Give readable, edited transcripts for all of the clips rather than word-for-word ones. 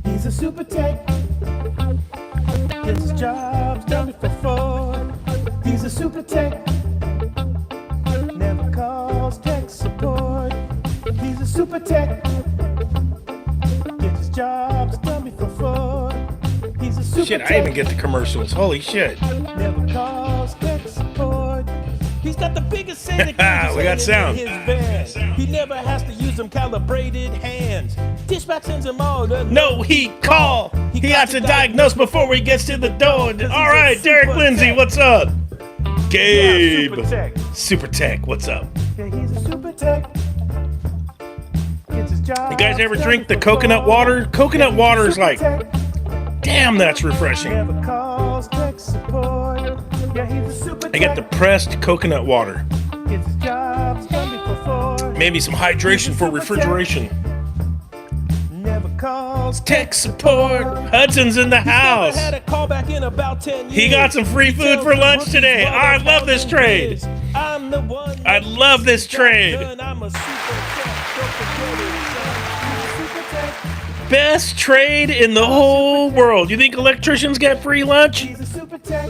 He's a super tech. Gets his jobs done before Ford. He's a super tech. Never calls tech support. He's a super tech. Gets his jobs done before Ford. He's a super Shit, tech. I even get the commercials. Holy shit. Never calls tech support. He's got the biggest Santa We got sound. in his van. He never has to use them calibrated hands. Dispatch sends him all. No, he call. He has to diagnose before he gets to the door. All right, Derek Lindsay, what's up? Gabe. Yeah, Super Tech, what's up? Yeah, he's a super tech. Gets his job You guys ever drink the coconut water? Coconut water is like, damn, that's refreshing. Never calls tech support. Yeah, he's a super I get the pressed coconut water. Gets his jobs done before. Maybe some hydration for refrigeration. Never calls Tech support. Hudson's in the house. Had a call back in about 10 years. He got some free food for lunch today. I love this trade. I'm the one. I love this trade. I'm a super tech. Best trade in the whole world. You think electricians get free lunch? He's a super tech.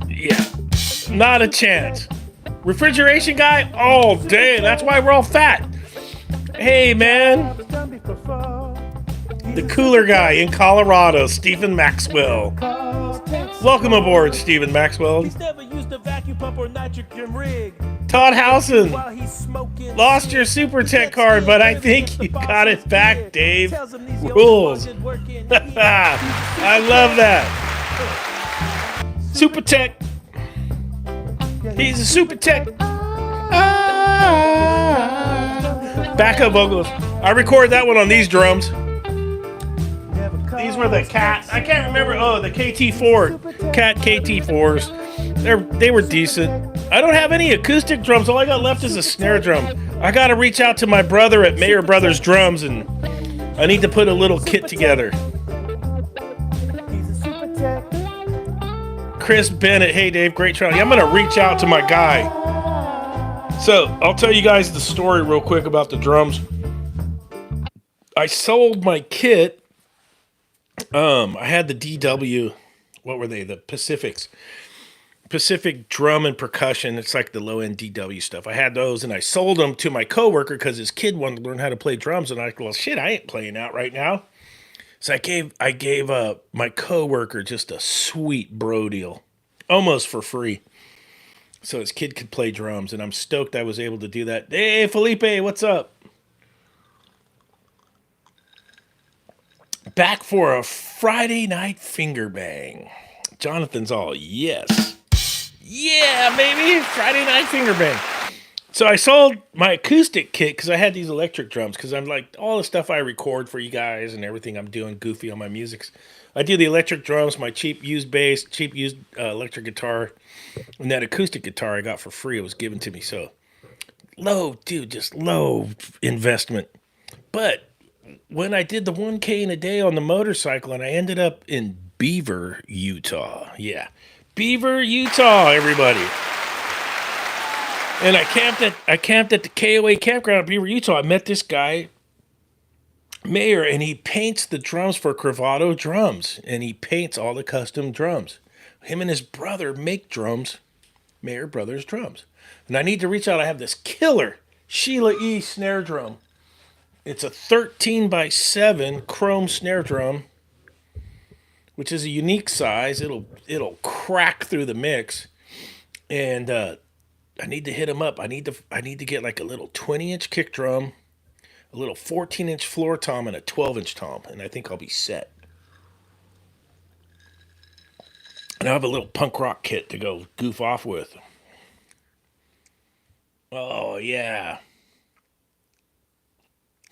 Yeah. Not a chance. Refrigeration guy? All day. That's why we're all fat. Hey, man. The cooler guy in Colorado, Stephen Maxwell. Welcome aboard, Stephen Maxwell. He's never used a vacuum pump or nitrogen rig. Todd Howson. While he's smoking. Lost your Super Tech card, but I think you got it back, Dave. Rules. I love that. Super Tech. He's a Super Tech. Backup vocals. I recorded that one on these drums. These were the Cat. I can't remember. Oh, the KT4. Cat KT4s. They were decent. I don't have any acoustic drums. All I got left is a snare drum. I got to reach out to my brother at Mayer Brothers Drums, and I need to put a little kit together. Chris Bennett. Hey, Dave. Great try. I'm going to reach out to my guy. So, I'll tell you guys the story real quick about the drums. I sold my kit. I had the DW, what were they? The Pacific drum and percussion. It's like the low-end DW stuff. I had those, and I sold them to my coworker because his kid wanted to learn how to play drums. And I go, well, shit, I ain't playing out right now. So I gave my coworker just a sweet bro deal, almost for free, so his kid could play drums. And I'm stoked I was able to do that. Hey, Felipe, what's up? Back for a Friday night finger bang. Jonathan's all, yes. Yeah, baby, Friday night finger bang. So I sold my acoustic kit because I had these electric drums, because I'm like, all the stuff I record for you guys and everything I'm doing goofy on my music. I do the electric drums, my cheap used bass, cheap used electric guitar, and that acoustic guitar I got for free. It was given to me. So just low investment. But when I did the 1K in a day on the motorcycle, and I ended up in Beaver, Utah. Yeah, Beaver, Utah, everybody. And I camped at the KOA campground at Beaver, Utah. I met this guy, Mayer, and he paints the drums for Cravado Drums, and he paints all the custom drums. Him and his brother make drums, Mayer Brothers Drums. And I need to reach out. I have this killer Sheila E. snare drum. It's a 13x7 chrome snare drum, which is a unique size. It'll crack through the mix, and I need to hit him up. I need to get like a little 20-inch kick drum, a little 14-inch floor tom, and a 12-inch tom, and I think I'll be set. And I have a little punk rock kit to go goof off with. Oh yeah.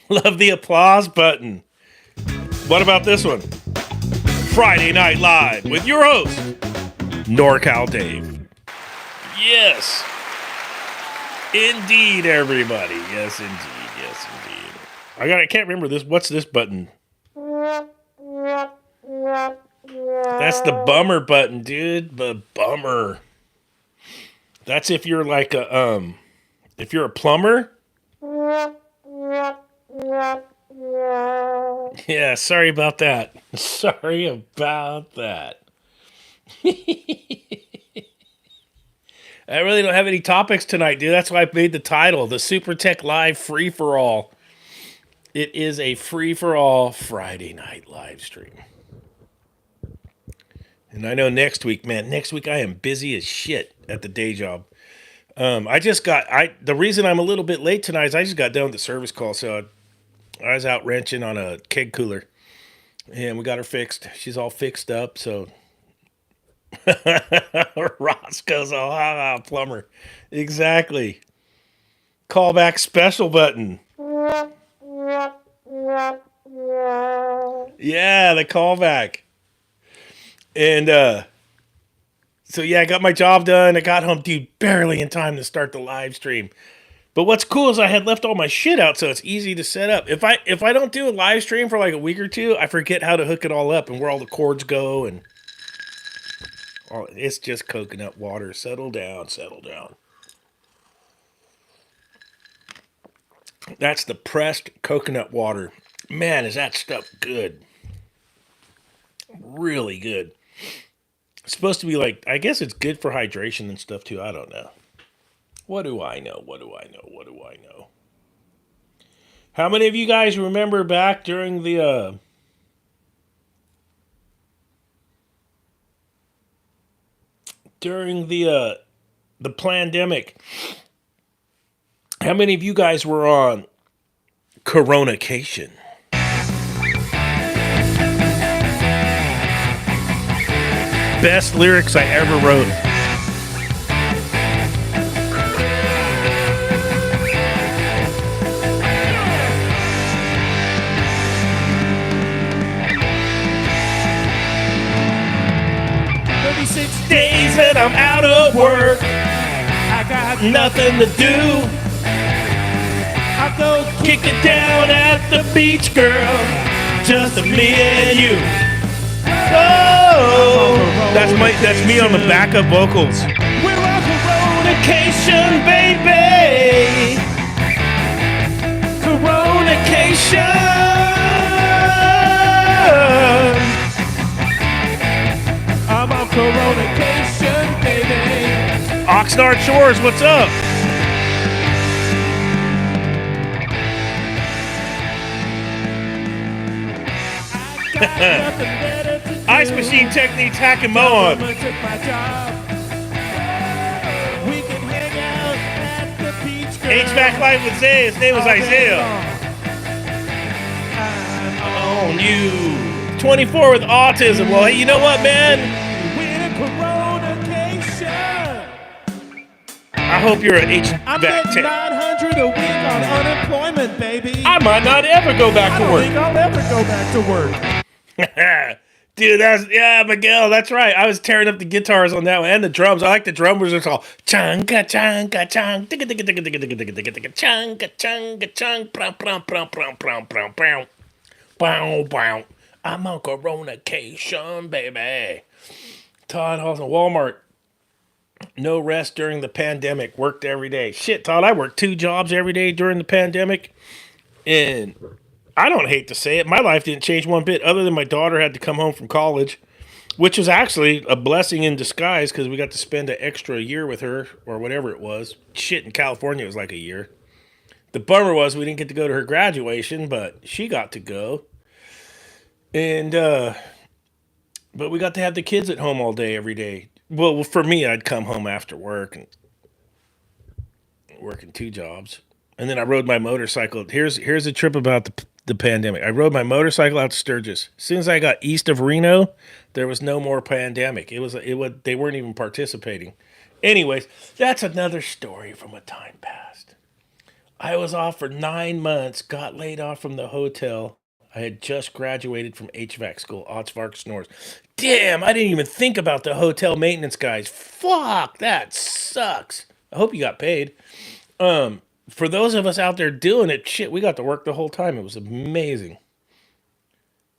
Love the applause button. What about this one? Friday Night Live with your host, NorCal Dave. Yes. Indeed, everybody. Yes, indeed. Yes, indeed. I can't remember this. What's this button? That That's the bummer button, dude. The bummer. That's if you're like if you're a plumber. Yeah, sorry about that. Sorry about that. I really don't have any topics tonight, dude. That's why I made the title, the Super Tech Live Free for All. It is a free for all Friday night live stream. And I know next week, man, next week I am busy as shit at the day job. The reason I'm a little bit late tonight is I just got done with the service call, so I was out wrenching on a keg cooler, and we got her fixed. She's all fixed up, so Roscoe's a plumber. Exactly. Callback special button. Yeah, the callback. And so yeah, I got my job done. I got home, dude, barely in time to start the live stream. But what's cool is I had left all my shit out, so it's easy to set up. If I don't do a live stream for like a week or two, I forget how to hook it all up and where all the cords go, and it's just coconut water. Settle down, settle down. That's the pressed coconut water. Man, is that stuff good. Really good. It's supposed to be like, I guess it's good for hydration and stuff too. I don't know. What do I know? What do I know? What do I know? How many of you guys remember back during the pandemic? How many of you guys were on Coronacation? Best lyrics I ever wrote. Days that I'm out of work, I got nothing to do. I'll go kick it down at the beach, girl, just me and you. Oh, that's me on the backup vocals. We're on Coronacation, baby. Coronacation. I'm on Coronacation, baby. Oxnard Shores, what's up? Ice Machine Techniques hacking Mo on. H.V.A.C Live with Zay. His name was Isaiah. I'm on you. 24 with autism. Well, hey, you know what, man? I hope you're an H.V.A.C. I'm getting 900 a week on unemployment, baby. I might not ever go back to work. I don't think I'll ever go back to work. Dude, Miguel, that's right. I was tearing up the guitars on that one and the drums. I like the drummers. It's all chunga chunga chung, ticka ticka ticka ticka ticka ticka ticka chunga chunga chung, prom prom prom prom prom prom prom, bow bow. I'm on Coronacation, baby. Todd Halson, Walmart. No rest during the pandemic. Worked every day. Shit, Todd, I worked 2 jobs every day during the pandemic, and I don't hate to say it, my life didn't change one bit other than my daughter had to come home from college, which was actually a blessing in disguise because we got to spend an extra year with her or whatever it was. Shit, in California it was like a year. The bummer was we didn't get to go to her graduation, but she got to go. And, but we got to have the kids at home all day, every day. Well, for me, I'd come home after work and working 2 jobs. And then I rode my motorcycle. Here's a trip about the pandemic. I rode my motorcycle out to Sturgis. As soon as I got east of Reno, there was no more pandemic. It was they weren't even participating. Anyways, that's another story from a time past. I was off for 9 months, got laid off from the hotel. I had just graduated from H.V.A.C school, Otsvark Snores. Damn, I didn't even think about the hotel maintenance guys. Fuck, that sucks. I hope you got paid. For those of us out there doing it, shit, we got to work the whole time. It was amazing.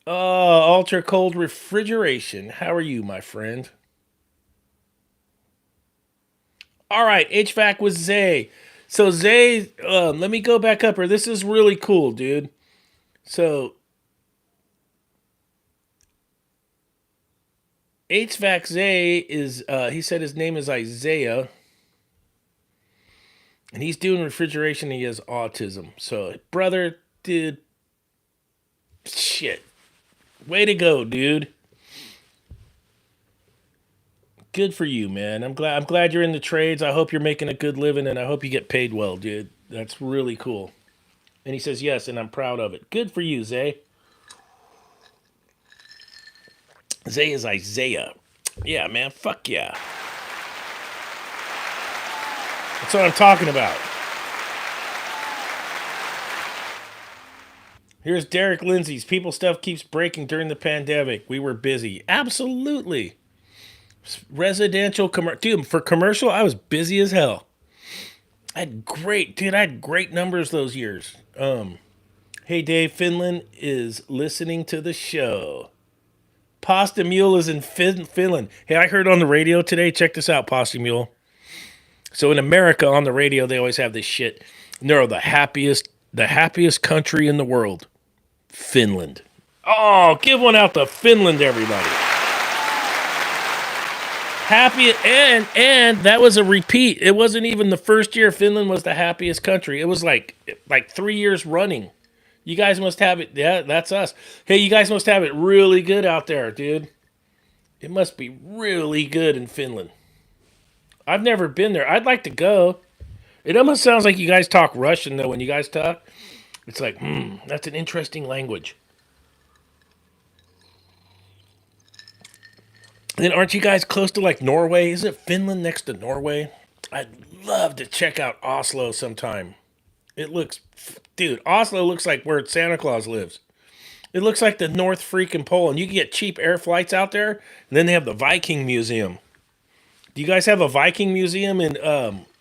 Ultra cold refrigeration. How are you, my friend? All right, HVAC with Zay. So Zay, let me go back up here. This is really cool, dude. So HVAC Zay is, he said his name is Isaiah, and he's doing refrigeration. And he has autism. So, brother, dude, shit, way to go, dude. Good for you, man. I'm glad you're in the trades. I hope you're making a good living, and I hope you get paid well, dude. That's really cool. And he says yes, and I'm proud of it. Good for you, Zay. Zay is Isaiah. Yeah, man. Fuck yeah. That's what I'm talking about. Here's Derek Lindsay's people stuff keeps breaking during the pandemic. We were busy. Absolutely. Residential commercial. Dude, for commercial, I was busy as hell. I had great numbers those years. Hey Dave, Finland is listening to the show. Pasta Mule is in Finland. Hey, I heard on the radio today. Check this out, Pasta Mule. So in America, on the radio, they always have this shit. And they're the happiest country in the world, Finland. Oh, give one out to Finland, everybody. Happy and that was a repeat. It wasn't even the first year Finland was the happiest country. It was like 3 years running. You guys must have it. Yeah, that's us. Hey, you guys must have it really good out there, dude. It must be really good in Finland. I've never been there. I'd like to go. It almost sounds like you guys talk Russian, though, when you guys talk. It's like, that's an interesting language. Then aren't you guys close to like Norway? Isn't Finland next to Norway? I'd love to check out Oslo sometime. It looks, dude, Oslo looks like where Santa Claus lives. It looks like the North freaking Pole, and you can get cheap air flights out there. And then they have the Viking Museum. Do you guys have a Viking Museum in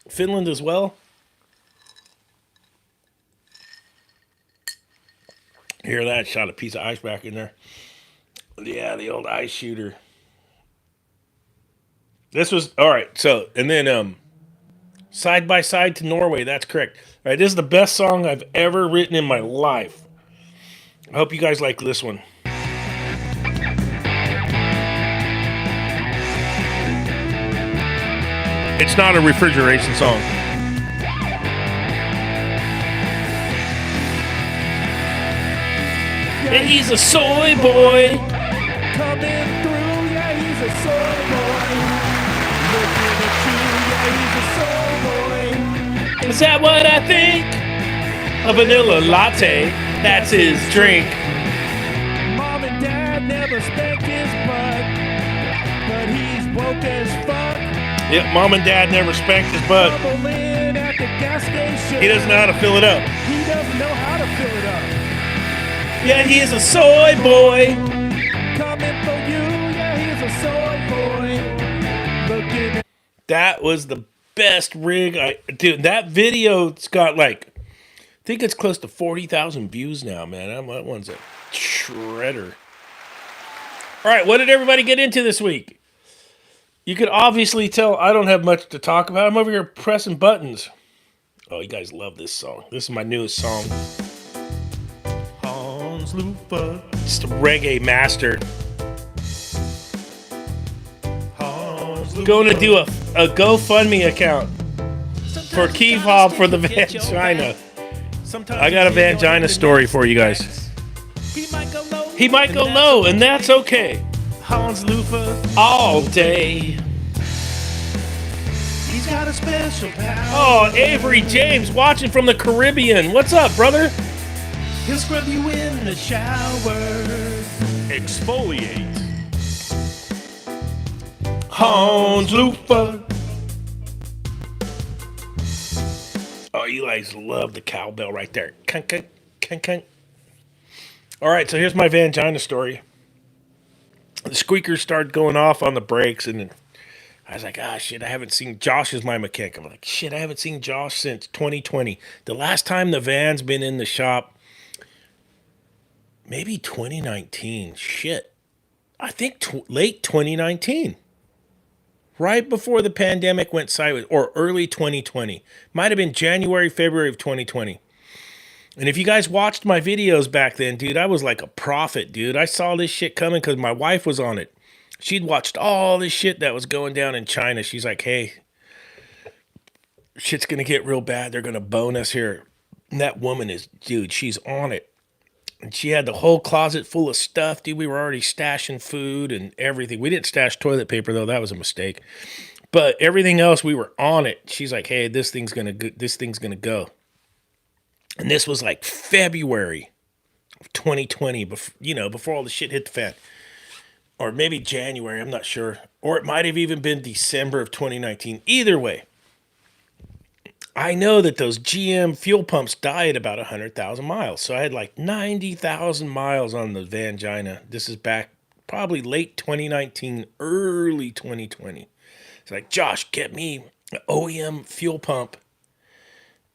Finland as well? Hear that? Shot a piece of ice back in there. Yeah, the old ice shooter. This was all right. So, and then side by side to Norway. That's correct. All right, this is the best song I've ever written in my life. I hope you guys like this one. It's not a refrigeration song. And he's a soy boy. Coming through, yeah, he's a soul boy. Looking at you, yeah, he's a soul boy. Is that what I think? A vanilla latte, that's his drink. Mom and dad never spanked his butt, but he's woke as fuck. Yep, mom and dad never spanked his butt. Bubbling at the gas station. He doesn't know how to fill it up. He doesn't know how to fill it up. Yeah, he is a soy boy. Coming for you, yeah, he's a soy boy. Looking at That was the best rig. Dude, that video's got like, I think it's close to 40,000 views now, man. That one's a shredder. All right, what did everybody get into this week? You can obviously tell I don't have much to talk about. I'm over here pressing buttons. Oh, you guys love this song. This is my newest song. Hans Lufa. It's the reggae master. Going to do a GoFundMe account for Key Fob for the Vangina. I got a Vangina story for you guys. He might go low, and that's okay. Hans Lufa, All day. he's got a special power. Oh, Avery James watching from the Caribbean. What's up, brother? He'll scrub you in the shower. Exfoliate. Hans Lufa. Oh, you guys love the cowbell right there. Kunk, kunk, kunk, kunk. All right, so here's my Vangina story. The squeakers started going off on the brakes, and I was like, shit, I haven't seen Josh as my mechanic. I'm like, shit, I haven't seen Josh since 2020. The last time the van's been in the shop, maybe 2019. Shit. I think late 2019. Right before the pandemic went sideways, or early 2020. Might have been January, February of 2020. And if you guys watched my videos back then, dude, I was like a prophet, dude. I saw this shit coming because my wife was on it. She'd watched all this shit that was going down in China. She's like, hey, shit's gonna get real bad. They're gonna bone us here. And that woman is, dude, she's on it. And she had the whole closet full of stuff, dude. We were already stashing food and everything. We didn't stash toilet paper though. That was a mistake. But everything else, we were on it. She's like, hey, this thing's gonna go. This thing's gonna go. And this was like February of 2020, before all the shit hit the fan. Or maybe January, I'm not sure. Or it might have even been December of 2019. Either way, I know that those GM fuel pumps die at about 100,000 miles. So I had like 90,000 miles on the Vangina. This is back probably late 2019, early 2020. It's like, Josh, get me an OEM fuel pump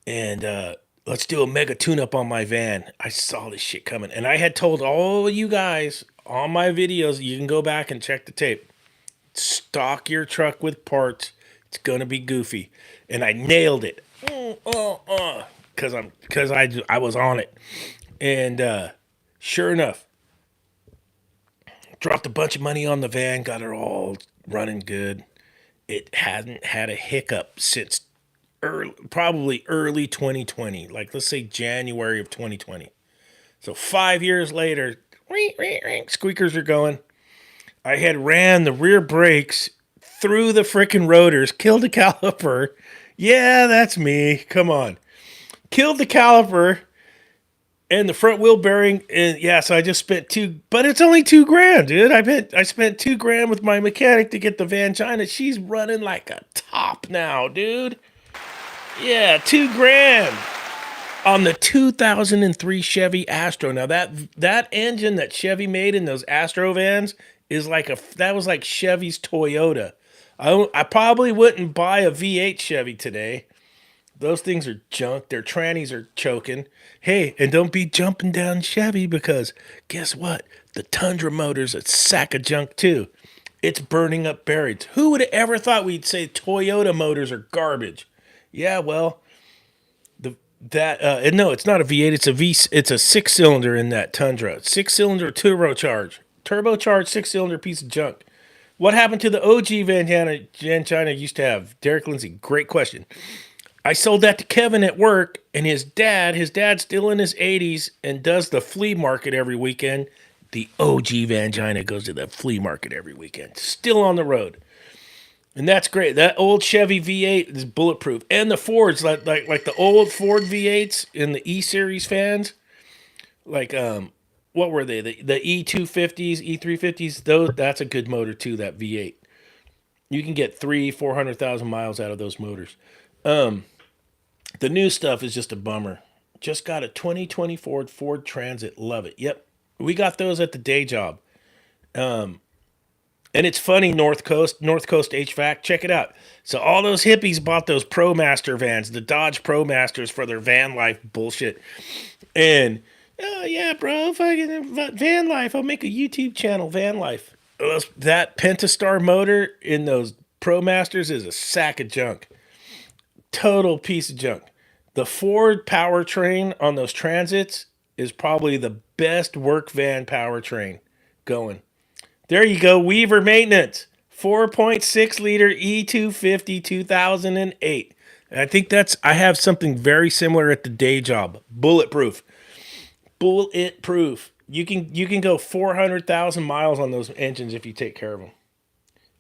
and let's do a mega tune-up on my van. I saw this shit coming. And I had told all you guys on my videos, you can go back and check the tape. Stock your truck with parts. It's going to be goofy. And I nailed it. Because I was on it. And sure enough, dropped a bunch of money on the van, got it all running good. It hadn't had a hiccup since probably early 2020, like let's say January of 2020. So 5 years later, squeakers are going. I had ran the rear brakes through the frickin' rotors, killed the caliper. Yeah, that's me. Come on. Killed the caliper and the front wheel bearing. And yeah, so I just spent but it's only $2,000, dude. I spent $2,000 with my mechanic to get the Vangina. She's running like a top now, dude. Yeah, $2,000 on the 2003 Chevy Astro. Now that engine that Chevy made in those Astro vans is that was like Chevy's Toyota. I probably wouldn't buy a V8 Chevy today. Those things are junk. Their trannies are choking. Hey, and don't be jumping down Chevy because guess what? The Tundra motor's a sack of junk too. It's burning up bearings. Who would have ever thought we'd say Toyota motors are garbage? Yeah, well, no, it's not a V8. It's a 6-cylinder in that Tundra. 6-cylinder turbocharged 6-cylinder piece of junk. What happened to the OG Vangina used to have? Derek Lindsay, great question. I sold that to Kevin at work, and his dad's still in his 80s and does the flea market every weekend. The OG Vangina goes to the flea market every weekend. Still on the road. And that's great. That old Chevy V8 is bulletproof. And the Fords, like the old Ford V8s in the E-Series fans, like what were they? The E250s, E350s, that's a good motor too, that V8. You can get 400,000 miles out of those motors. The new stuff is just a bummer. Just got a 2020 Ford Transit. Love it. Yep. We got those at the day job. And it's funny, North Coast H.V.A.C. Check it out. So all those hippies bought those ProMaster vans, the Dodge ProMasters for their van life bullshit. And, oh yeah, bro, fucking van life. I'll make a YouTube channel, van life. That Pentastar motor in those ProMasters is a sack of junk. Total piece of junk. The Ford powertrain on those Transits is probably the best work van powertrain going. There you go, Weaver Maintenance. 4.6 liter E250 2008. And I think I have something very similar at the day job. Bulletproof. Bulletproof. You can go 400,000 miles on those engines if you take care of them.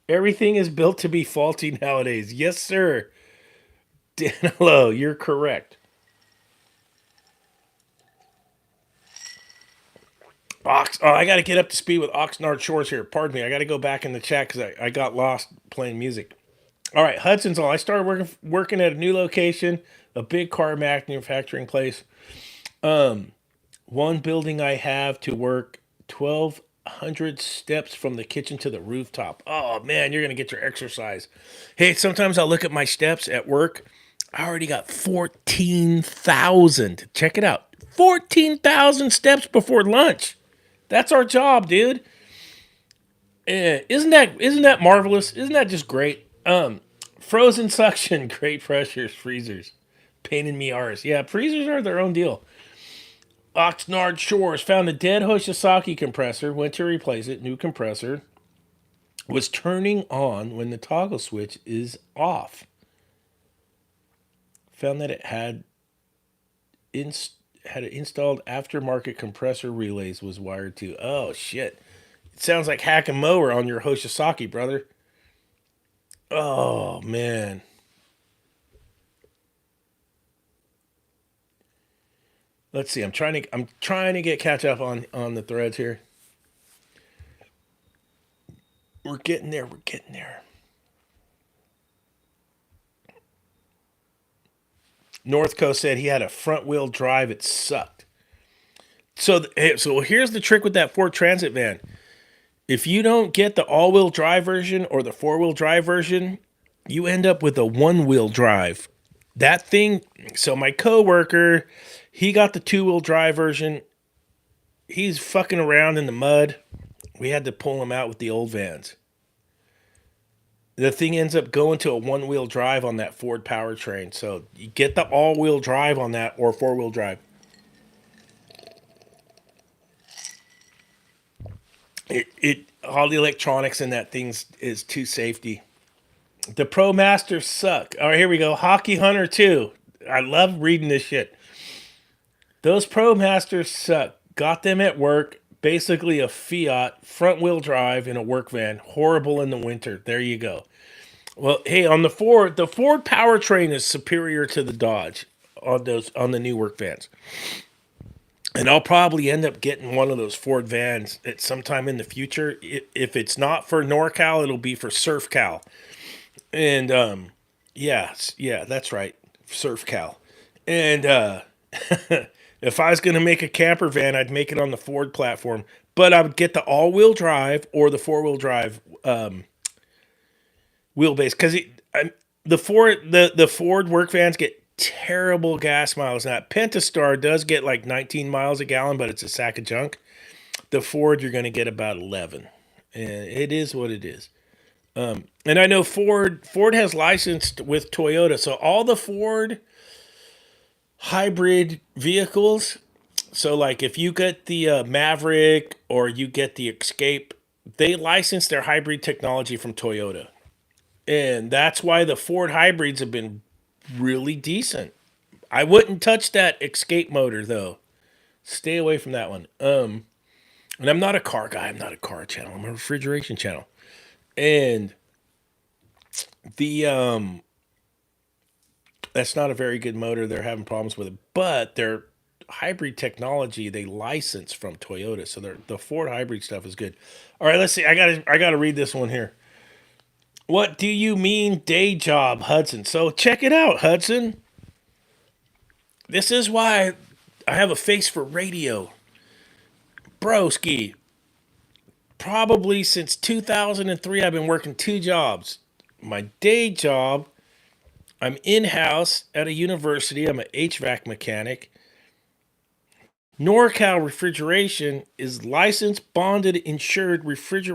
Everything is built to be faulty nowadays. Yes, sir. Danilo, you're correct. I got to get up to speed with Oxnard Shores here. Pardon me. I got to go back in the chat because I got lost playing music. All right, Hudson's All. I started working at a new location, a big car manufacturing place. One building I have to work 1,200 steps from the kitchen to the rooftop. Oh, man, you're going to get your exercise. Hey, sometimes I'll look at my steps at work. I already got 14,000. Check it out. 14,000 steps before lunch. That's our job, dude. Isn't that marvelous? Isn't that just great? Frozen suction, great pressures, freezers. Pain in me arse. Yeah, freezers are their own deal. Oxnard Shores found a dead H.V.A.C compressor, went to replace it. New compressor was turning on when the toggle switch is off. Found that it had it installed aftermarket compressor relays was wired to. Oh shit! It sounds like hack and mower on your H.V.A.C, brother. Oh man. Let's see. I'm trying to get catch up on the threads here. We're getting there. We're getting there. North Coast said he had a front wheel drive. It sucked. So here's the trick with that Ford Transit van. If you don't get the all-wheel drive version or the four-wheel drive version, you end up with a one-wheel drive. That thing. So my coworker, he got the two-wheel drive version. He's fucking around in the mud. We had to pull him out with the old vans. The thing ends up going to a one-wheel drive on that Ford powertrain. So you get the all-wheel drive on that or four-wheel drive. It all the electronics in that thing is too safety. The Pro Masters suck. All right, here we go. Hockey Hunter 2. I love reading this shit. Those Pro Masters suck. Got them at work. Basically a Fiat front wheel drive in a work van. Horrible in the winter. There you go. Well, hey, on the Ford powertrain is superior to the Dodge on the new work vans. And I'll probably end up getting one of those Ford vans at sometime in the future. If it's not for NorCal, it'll be for SurfCal. And yeah, that's right, SurfCal. And if I was gonna make a camper van, I'd make it on the Ford platform. But I would get the all-wheel drive or the four-wheel drive wheelbase because the Ford work vans get terrible gas miles. Now Pentastar does get like 19 miles a gallon, but it's a sack of junk. The Ford you're going to get about 11, and it is what it is. And I know Ford has licensed with Toyota, so all the Ford hybrid vehicles. So like if you get the Maverick or you get the Escape, they license their hybrid technology from Toyota. And that's why the Ford hybrids have been really decent. I wouldn't touch that Escape motor though. Stay away from that one. And I'm not a car guy. I'm not a car channel. I'm a refrigeration channel. And the that's not a very good motor. They're having problems with it. But their hybrid technology they license from Toyota. So the Ford hybrid stuff is good. All right, let's see. I gotta read this one here. What do you mean day job, Hudson? So check it out, Hudson. This is why I have a face for radio. Broski. Probably since 2003, I've been working two jobs. My day job, I'm in-house at a university. I'm an HVAC mechanic. NorCal Refrigeration is licensed, bonded, insured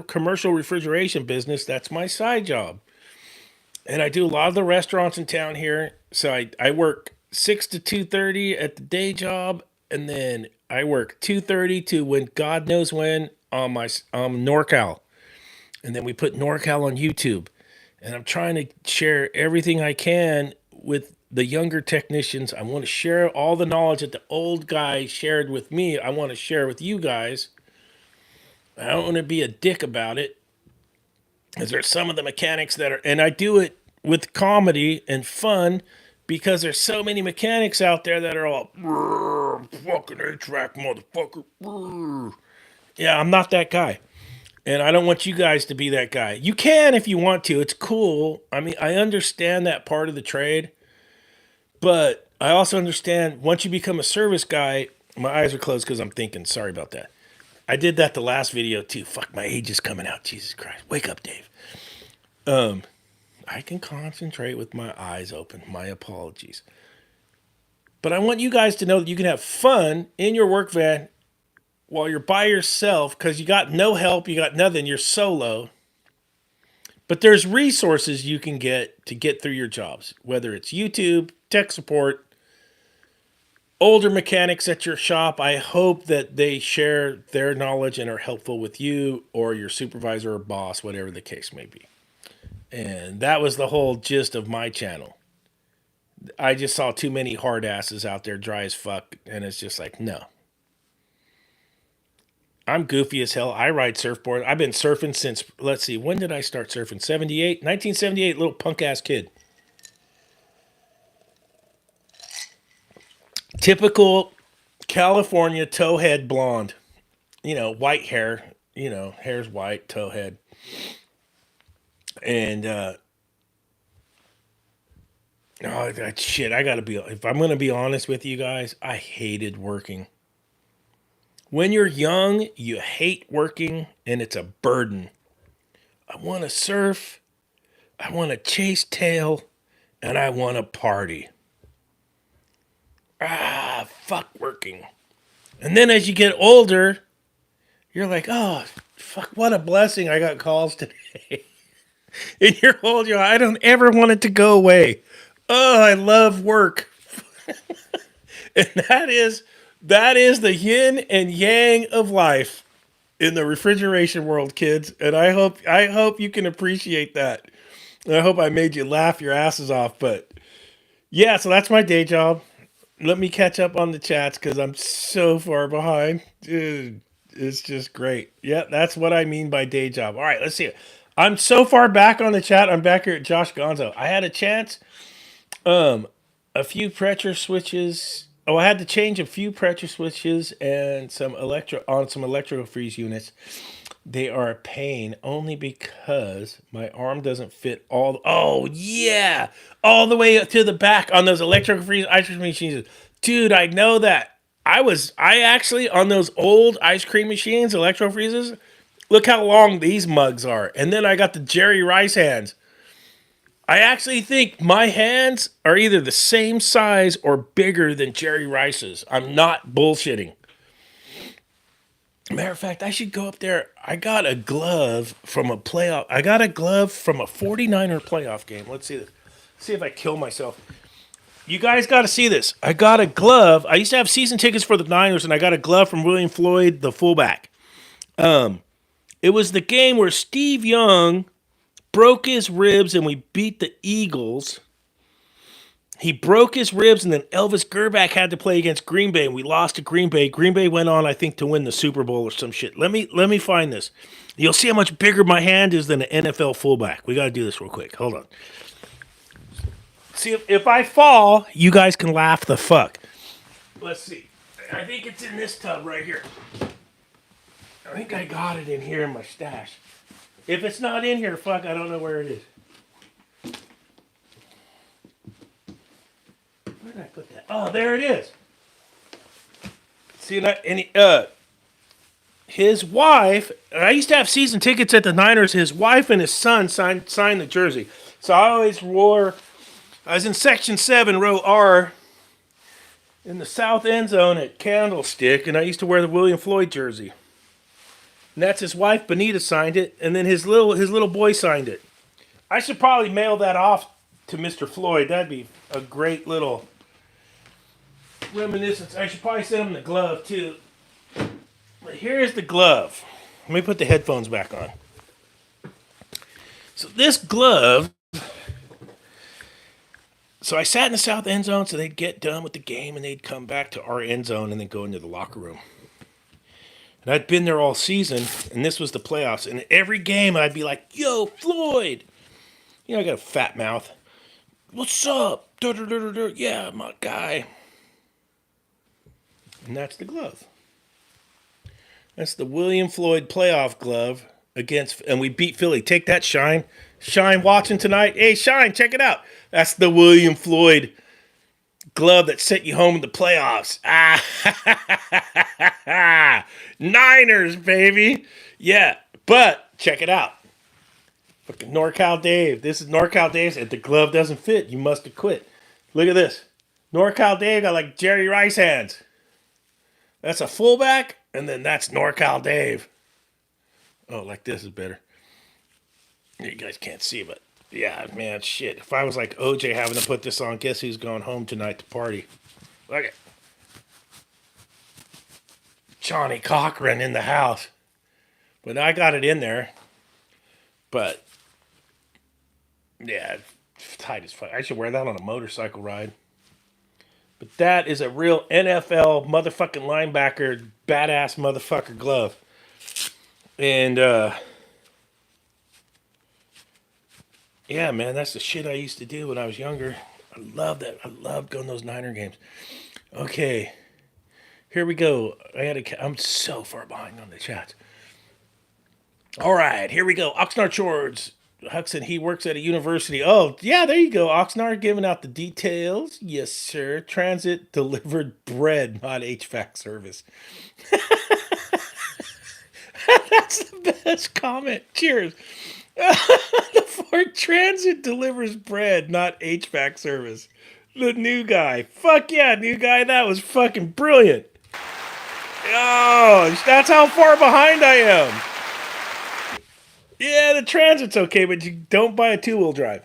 commercial refrigeration business. That's my side job. And I do a lot of the restaurants in town here. So I work 6 to 2:30 at the day job, and then I work 2:30 to when God knows when on my NorCal. And then we put NorCal on YouTube. And I'm trying to share everything I can with the younger technicians. I want to share all the knowledge that the old guy shared with me. I want to share with you guys. I don't want to be a dick about it. Because there's some of the mechanics that are, and I do it with comedy and fun because there's so many mechanics out there that are all, fucking HVAC motherfucker. Yeah, I'm not that guy. And I don't want you guys to be that guy. You can if you want to. It's cool. I mean, I understand that part of the trade. But I also understand once you become a service guy, my eyes are closed because I'm thinking. Sorry about that. I did that the last video too. Fuck, my age is coming out. Jesus Christ. Wake up, Dave. I can concentrate with my eyes open. My apologies. But I want you guys to know that you can have fun in your work van while you're by yourself because you got no help, you got nothing, you're solo. But there's resources you can get to get through your jobs, whether it's YouTube, tech support, older mechanics at your shop. I hope that they share their knowledge and are helpful with you or your supervisor or boss, whatever the case may be. And that was the whole gist of my channel. I just saw too many hard asses out there, dry as fuck, and it's just like, no. I'm goofy as hell. I ride surfboard. I've been surfing since, let's see, when did I start surfing? 78? 1978, little punk ass kid. Typical California towhead blonde. You know, white hair. You know, hair's white, towhead. And, shit, I gotta be, if I'm gonna be honest with you guys, I hated working. When you're young, you hate working and it's a burden. I wanna surf, I wanna chase tail, and I wanna party. Fuck working. And then as you get older, you're like, oh, fuck, what a blessing. I got calls today. And you're old, you're like, I don't ever want it to go away. Oh, I love work. And that is the yin and yang of life in the refrigeration world, kids. And I hope you can appreciate that. And I hope I made you laugh your asses off. But yeah, so that's my day job. Let me catch up on the chats because I'm so far behind. Dude, it's just great. Yeah, that's what I mean by day job. All right, let's see it. I'm so far back on the chat. I'm back here at Josh Gonzo. I had a chance. A few pressure switches. Oh, I had to change a few pressure switches and some electro freeze units. They are a pain only because my arm doesn't fit all. Oh yeah, all the way to the back on those electro freeze ice cream machines. Dude, I know that. I actually on those old ice cream machines, electro freezes. Look how long these mugs are, and then I got the Jerry Rice hands. I actually think my hands are either the same size or bigger than Jerry Rice's. I'm not bullshitting. Matter of fact, I should go up there. I got a glove from a playoff. I got a glove from a 49er playoff game. Let's see this. See if I kill myself. You guys got to see this. I got a glove. I used to have season tickets for the Niners, and I got a glove from William Floyd, the fullback. It was the game where Steve Young broke his ribs and we beat the Eagles. He broke his ribs, and then Elvis Gerback had to play against Green Bay, and we lost to Green Bay. Green Bay went on, I think, to win the Super Bowl or some shit. Let me find this. You'll see how much bigger my hand is than an NFL fullback. We got to do this real quick. Hold on. See, if I fall, you guys can laugh the fuck. Let's see. I think it's in this tub right here. I think I got it in here in my stash. If it's not in here, fuck, I don't know where it is. Where did I put that? Oh, there it is. See, his wife, I used to have season tickets at the Niners. His wife and his son signed the jersey. So I was in section 7, row R, in the south end zone at Candlestick, and I used to wear the William Floyd jersey. And that's his wife, Benita, signed it, and then his little boy signed it. I should probably mail that off to Mr. Floyd. That'd be a great little reminiscence. I should probably send him the glove, too. But here's the glove. Let me put the headphones back on. So this glove... So I sat in the south end zone, so they'd get done with the game, and they'd come back to our end zone and then go into the locker room. And I'd been there all season, and this was the playoffs. And every game, I'd be like, yo, Floyd. You know, I got a fat mouth. What's up? Yeah, my guy. And that's the glove. That's the William Floyd playoff glove against, and we beat Philly. Take that, Shine. Shine watching tonight. Hey, Shine, check it out. That's the William Floyd glove that sent you home in the playoffs. Niners, baby. Yeah, but check it out. Fucking NorCal Dave. This is NorCal Dave. If the glove doesn't fit, you must have quit. Look at this. NorCal Dave got like Jerry Rice hands. That's a fullback. And then that's NorCal Dave. Oh, like this is better. You guys can't see, but yeah, man, shit. If I was like OJ having to put this on, guess who's going home tonight to party? Look at Johnny Cochran in the house. But I got it in there. But yeah, tight as fuck. I should wear that on a motorcycle ride. But that is a real NFL motherfucking linebacker, badass motherfucker glove. And yeah, man, that's the shit I used to do when I was younger. I love that. I loved going to those Niner games. Okay, here we go. I'm so far behind on the chat. All right, here we go. Oxnard Shores. Huxon, he works at a university. Oh, yeah, there you go. Oxnard giving out the details. Yes, sir. Transit delivered bread, not HVAC service. That's the best comment. Cheers. The Ford Transit delivers bread, not HVAC service. The new guy. Fuck yeah, new guy. That was fucking brilliant. Oh, that's how far behind I am. Yeah, the Transit's okay, but you don't buy a two-wheel drive.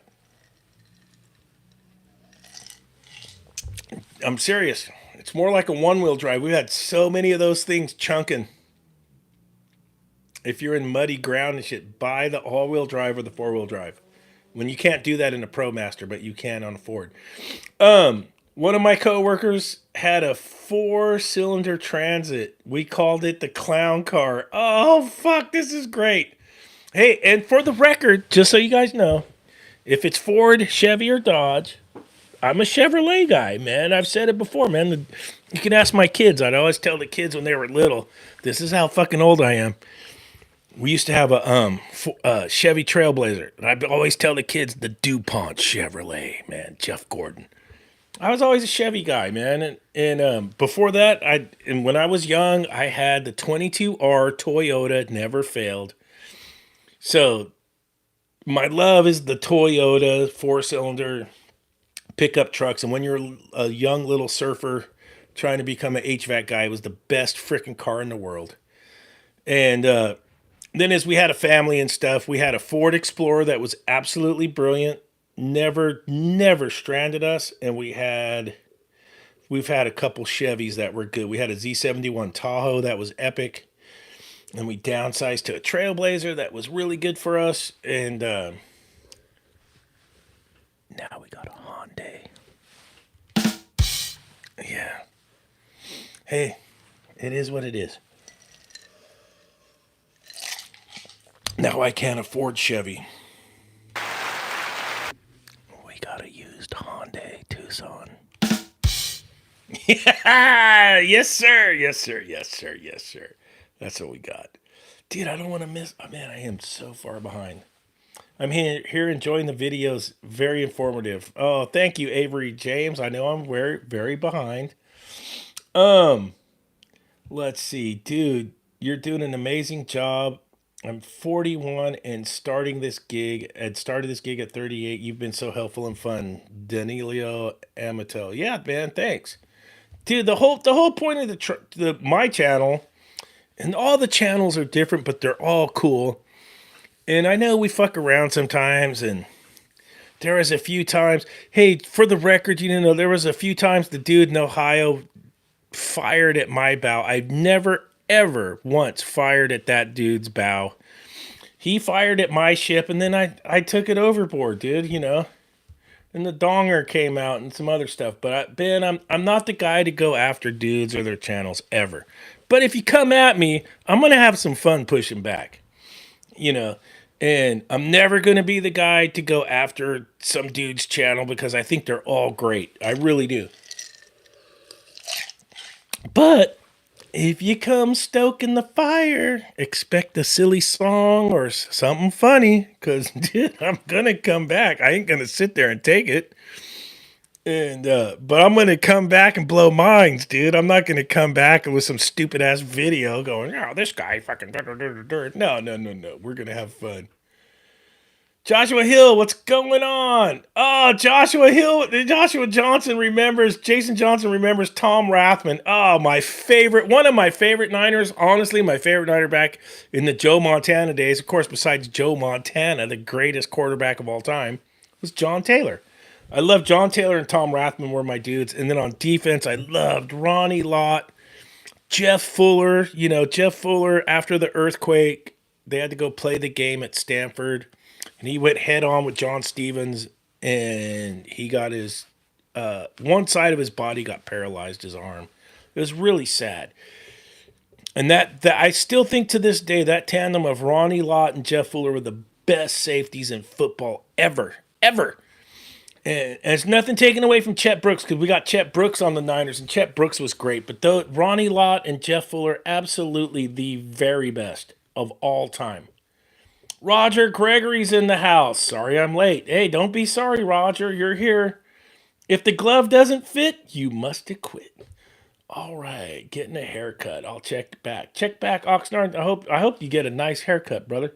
I'm serious. It's more like a one-wheel drive. We've had so many of those things chunking. If you're in muddy ground and shit, buy the all-wheel drive or the four-wheel drive. When you can't do that in a ProMaster, but you can on a Ford. One of my coworkers had a 4-cylinder Transit. We called it the clown car. Oh, fuck, this is great. Hey, and for the record, just so you guys know, if it's Ford, Chevy, or Dodge, I'm a Chevrolet guy, man. I've said it before, man. You can ask my kids. I'd always tell the kids when they were little, this is how fucking old I am. We used to have a Chevy Trailblazer, and I'd always tell the kids the DuPont Chevrolet, man. Jeff Gordon. I was always a Chevy guy, man. And before that, and when I was young, I had the 22R Toyota, never failed. So my love is the Toyota 4-cylinder pickup trucks. And when you're a young little surfer trying to become an HVAC guy, it was the best freaking car in the world. And then as we had a family and stuff, we had a Ford Explorer that was absolutely brilliant. Never stranded us. And we've had a couple Chevys that were good. We had a Z71 Tahoe that was epic. And we downsized to a Trailblazer that was really good for us. And now we got a Hyundai. Yeah. Hey, it is what it is. Now I can't afford Chevy. We got a used Hyundai Tucson. Yeah, yes sir, yes sir, yes sir, yes sir. That's what we got. Dude, I don't want to miss. Oh, man, I am so far behind. I'm here enjoying the videos. Very informative. Oh, thank you, Avery James. I know I'm very behind. Let's see, dude. You're doing an amazing job. I'm 41 and started this gig at 38. You've been so helpful and fun. Danilo Amato. Yeah, man, thanks. Dude, the whole point of my channel, and all the channels are different, but they're all cool. And I know we fuck around sometimes, and there was a few times. Hey, for the record, there was a few times the dude in Ohio fired at my bow. I've never ever once fired at that dude's bow. He fired at my ship, and then I took it overboard, dude. And the donger came out and some other stuff. But Ben, I'm not the guy to go after dudes or their channels ever. But if you come at me, I'm gonna have some fun pushing back. And I'm never gonna be the guy to go after some dude's channel because I think they're all great. I really do. But if you come stoking the fire, expect a silly song or something funny, because dude, I'm gonna come back. I ain't gonna sit there and take it. And but I'm gonna come back and blow minds, dude. I'm not gonna come back with some stupid ass video going, "Oh, this guy fucking." No. We're gonna have fun. Joshua Hill, what's going on? Oh, Joshua Hill, Joshua Johnson remembers, Jason Johnson remembers Tom Rathman. Oh, my favorite, one of my favorite Niners, honestly, my favorite Niner back in the Joe Montana days, of course, besides Joe Montana, the greatest quarterback of all time, was John Taylor. I loved John Taylor and Tom Rathman were my dudes. And then on defense, I loved Ronnie Lott, Jeff Fuller. You know, Jeff Fuller, after the earthquake, they had to go play the game at Stanford. And he went head on with John Stevens, and he got his one side of his body got paralyzed, his arm. It was really sad. And that I still think to this day that tandem of Ronnie Lott and Jeff Fuller were the best safeties in football ever, ever. And it's nothing taken away from Chet Brooks because we got Chet Brooks on the Niners, and Chet Brooks was great. But Ronnie Lott and Jeff Fuller, absolutely the very best of all time. Roger Gregory's in the house. Sorry I'm late. Hey, don't be sorry, Roger. You're here. If the glove doesn't fit, you must have quit. All right, getting a haircut. I'll check back. Check back, Oxnard. I hope you get a nice haircut, brother.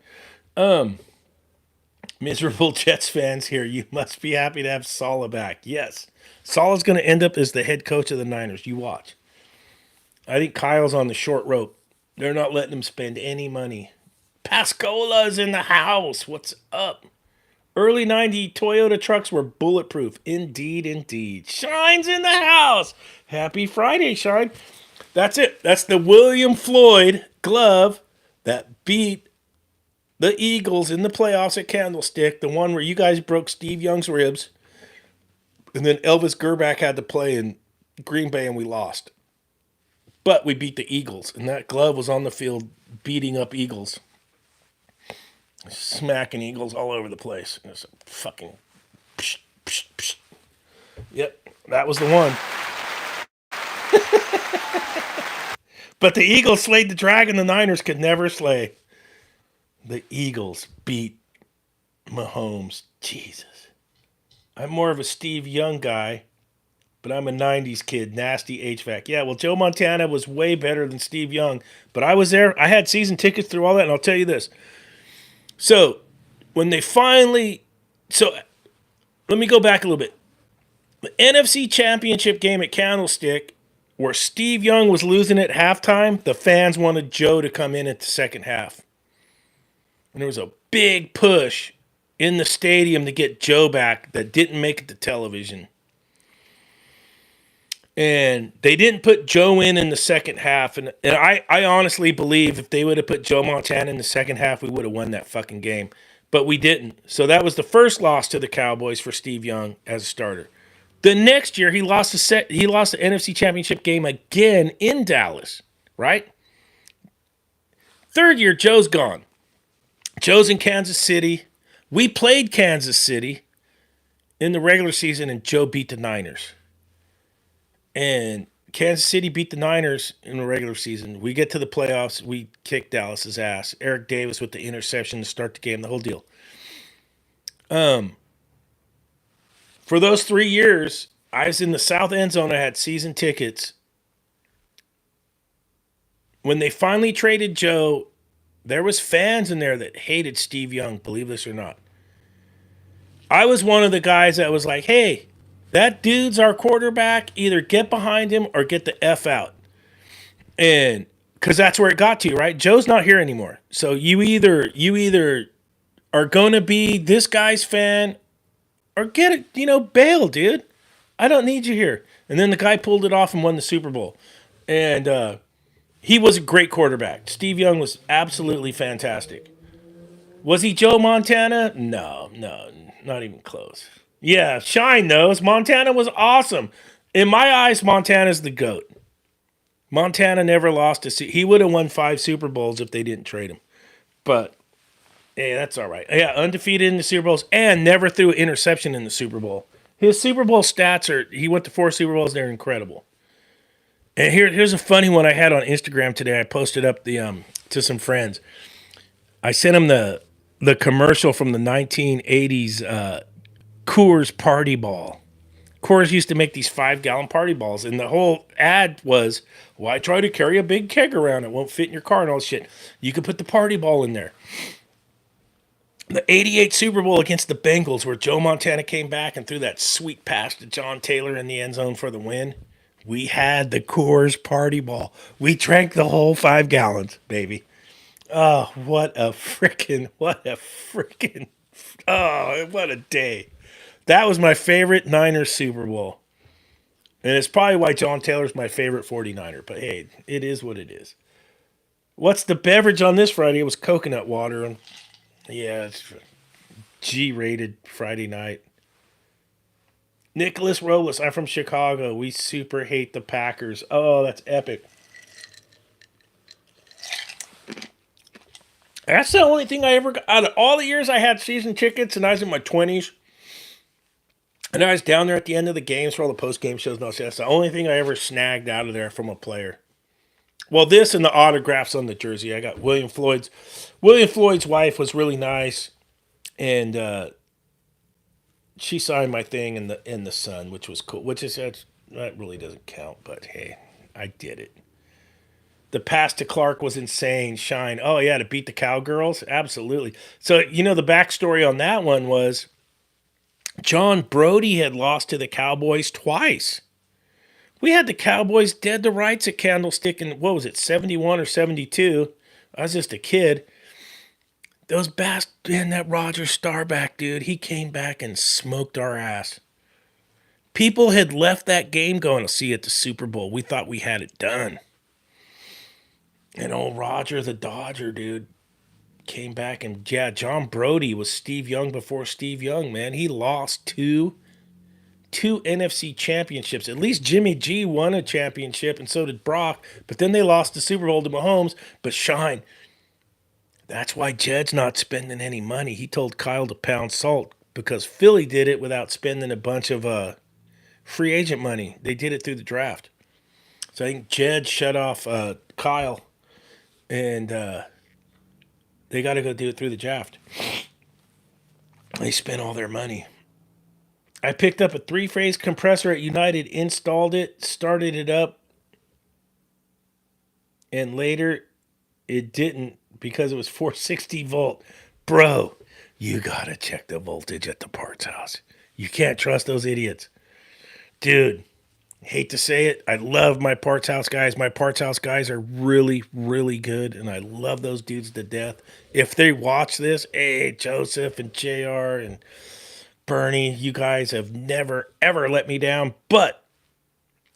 Miserable Jets fans here. You must be happy to have Saleh back. Yes. Saleh's going to end up as the head coach of the Niners. You watch. I think Kyle's on the short rope. They're not letting him spend any money. Pascola's in the house. What's up? Early 90 Toyota trucks were bulletproof. Indeed, indeed. Shine's in the house. Happy Friday, Shine. That's it. That's the William Floyd glove that beat the Eagles in the playoffs at Candlestick. The one where you guys broke Steve Young's ribs. And then Elvis Gerbach had to play in Green Bay and we lost. But we beat the Eagles. And that glove was on the field beating up Eagles. Smacking Eagles all over the place. It was a fucking psh, psh, psh. Yep, that was the one. But the Eagles slayed the dragon the Niners could never slay. The Eagles beat Mahomes. Jesus. I'm more of a Steve Young guy, but I'm a 90s kid. Nasty H.V.A.C. Yeah, well, Joe Montana was way better than Steve Young, but I was there. I had season tickets through all that, and I'll tell you this. So, when they finally... So, let me go back a little bit. The NFC Championship game at Candlestick, where Steve Young was losing at halftime, the fans wanted Joe to come in at the second half. And there was a big push in the stadium to get Joe back that didn't make it to television. And they didn't put Joe in the second half. And I honestly believe if they would have put Joe Montana in the second half, we would have won that fucking game. But we didn't. So that was the first loss to the Cowboys for Steve Young as a starter. The next year, he lost the NFC Championship game again in Dallas, right? Third year, Joe's gone. Joe's in Kansas City. We played Kansas City in the regular season, and Joe beat the Niners. And Kansas City beat the Niners in the regular season. We get to the playoffs. We kick Dallas's ass. Eric Davis with the interception to start the game, the whole deal. For those 3 years, I was in the south end zone. I had season tickets. When they finally traded Joe, there was fans in there that hated Steve Young, believe this or not. I was one of the guys that was like, hey, that dude's our quarterback. Either get behind him or get the F out. And because that's where it got to, right? Joe's not here anymore. So you either are going to be this guy's fan or get it, bail, dude. I don't need you here. And then the guy pulled it off and won the Super Bowl. And he was a great quarterback. Steve Young was absolutely fantastic. Was he Joe Montana? No, not even close. Yeah, Shine knows. Montana was awesome. In my eyes, Montana's the GOAT. Montana never lost he would have won 5 Super Bowls if they didn't trade him. But, hey, that's all right. Yeah, undefeated in the Super Bowls and never threw an interception in the Super Bowl. His Super Bowl stats he went to 4 Super Bowls. They're incredible. And here's a funny one I had on Instagram today. I posted up to some friends. I sent them the commercial from the 1980s Coors Party Ball. Coors used to make these 5-gallon party balls, and the whole ad was, why try to carry a big keg around? It won't fit in your car and all this shit. You could put the party ball in there. The 88 Super Bowl against the Bengals, where Joe Montana came back and threw that sweet pass to John Taylor in the end zone for the win. We had the Coors Party Ball. We drank the whole 5 gallons, baby. Oh, what a day. That was my favorite Niners Super Bowl. And it's probably why John Taylor's my favorite 49er. But hey, it is what it is. What's the beverage on this Friday? It was coconut water. And yeah, it's G-rated Friday night. Nicholas Robles, I'm from Chicago. We super hate the Packers. Oh, that's epic. That's the only thing I ever got. Out of all the years I had season tickets and I was in my 20s, and I was down there at the end of the games for all the post-game shows and all that. That's the only thing I ever snagged out of there from a player. Well, this and the autographs on the jersey. I got William Floyd's. William Floyd's wife was really nice, and she signed my thing in the Sun, which was cool. Which is that really doesn't count, but hey, I did it. The pass to Clark was insane. Shine. Oh yeah, to beat the Cowgirls, absolutely. So the backstory on that one was John Brody had lost to the Cowboys twice. We had the Cowboys dead to rights at Candlestick in, what was it, 71 or 72. I was just a kid. Those and that Roger Starback dude, he came back and smoked our ass. People had left that game going to see at the Super Bowl. We thought we had it done. And old Roger the Dodger, dude, came back and yeah, John Brody was Steve Young before Steve Young, man. He lost two NFC championships. At least Jimmy G won a championship, and so did Brock. But then they lost the Super Bowl to Mahomes. But Shine, that's why Jed's not spending any money. He told Kyle to pound salt because Philly did it without spending a bunch of free agent money. They did it through the draft. So I think Jed shut off Kyle, and they got to go do it through the draft. They spent all their money. I picked up a 3-phase compressor at United, installed it, started it up, and later it didn't because it was 460 volt. Bro, you gotta check the voltage at the parts house. You can't trust those idiots. Dude, hate to say it, I love my parts house guys. My parts house guys are really, really good, and I love those dudes to death. If they watch this, hey, Joseph and JR and Bernie, you guys have never, ever let me down, but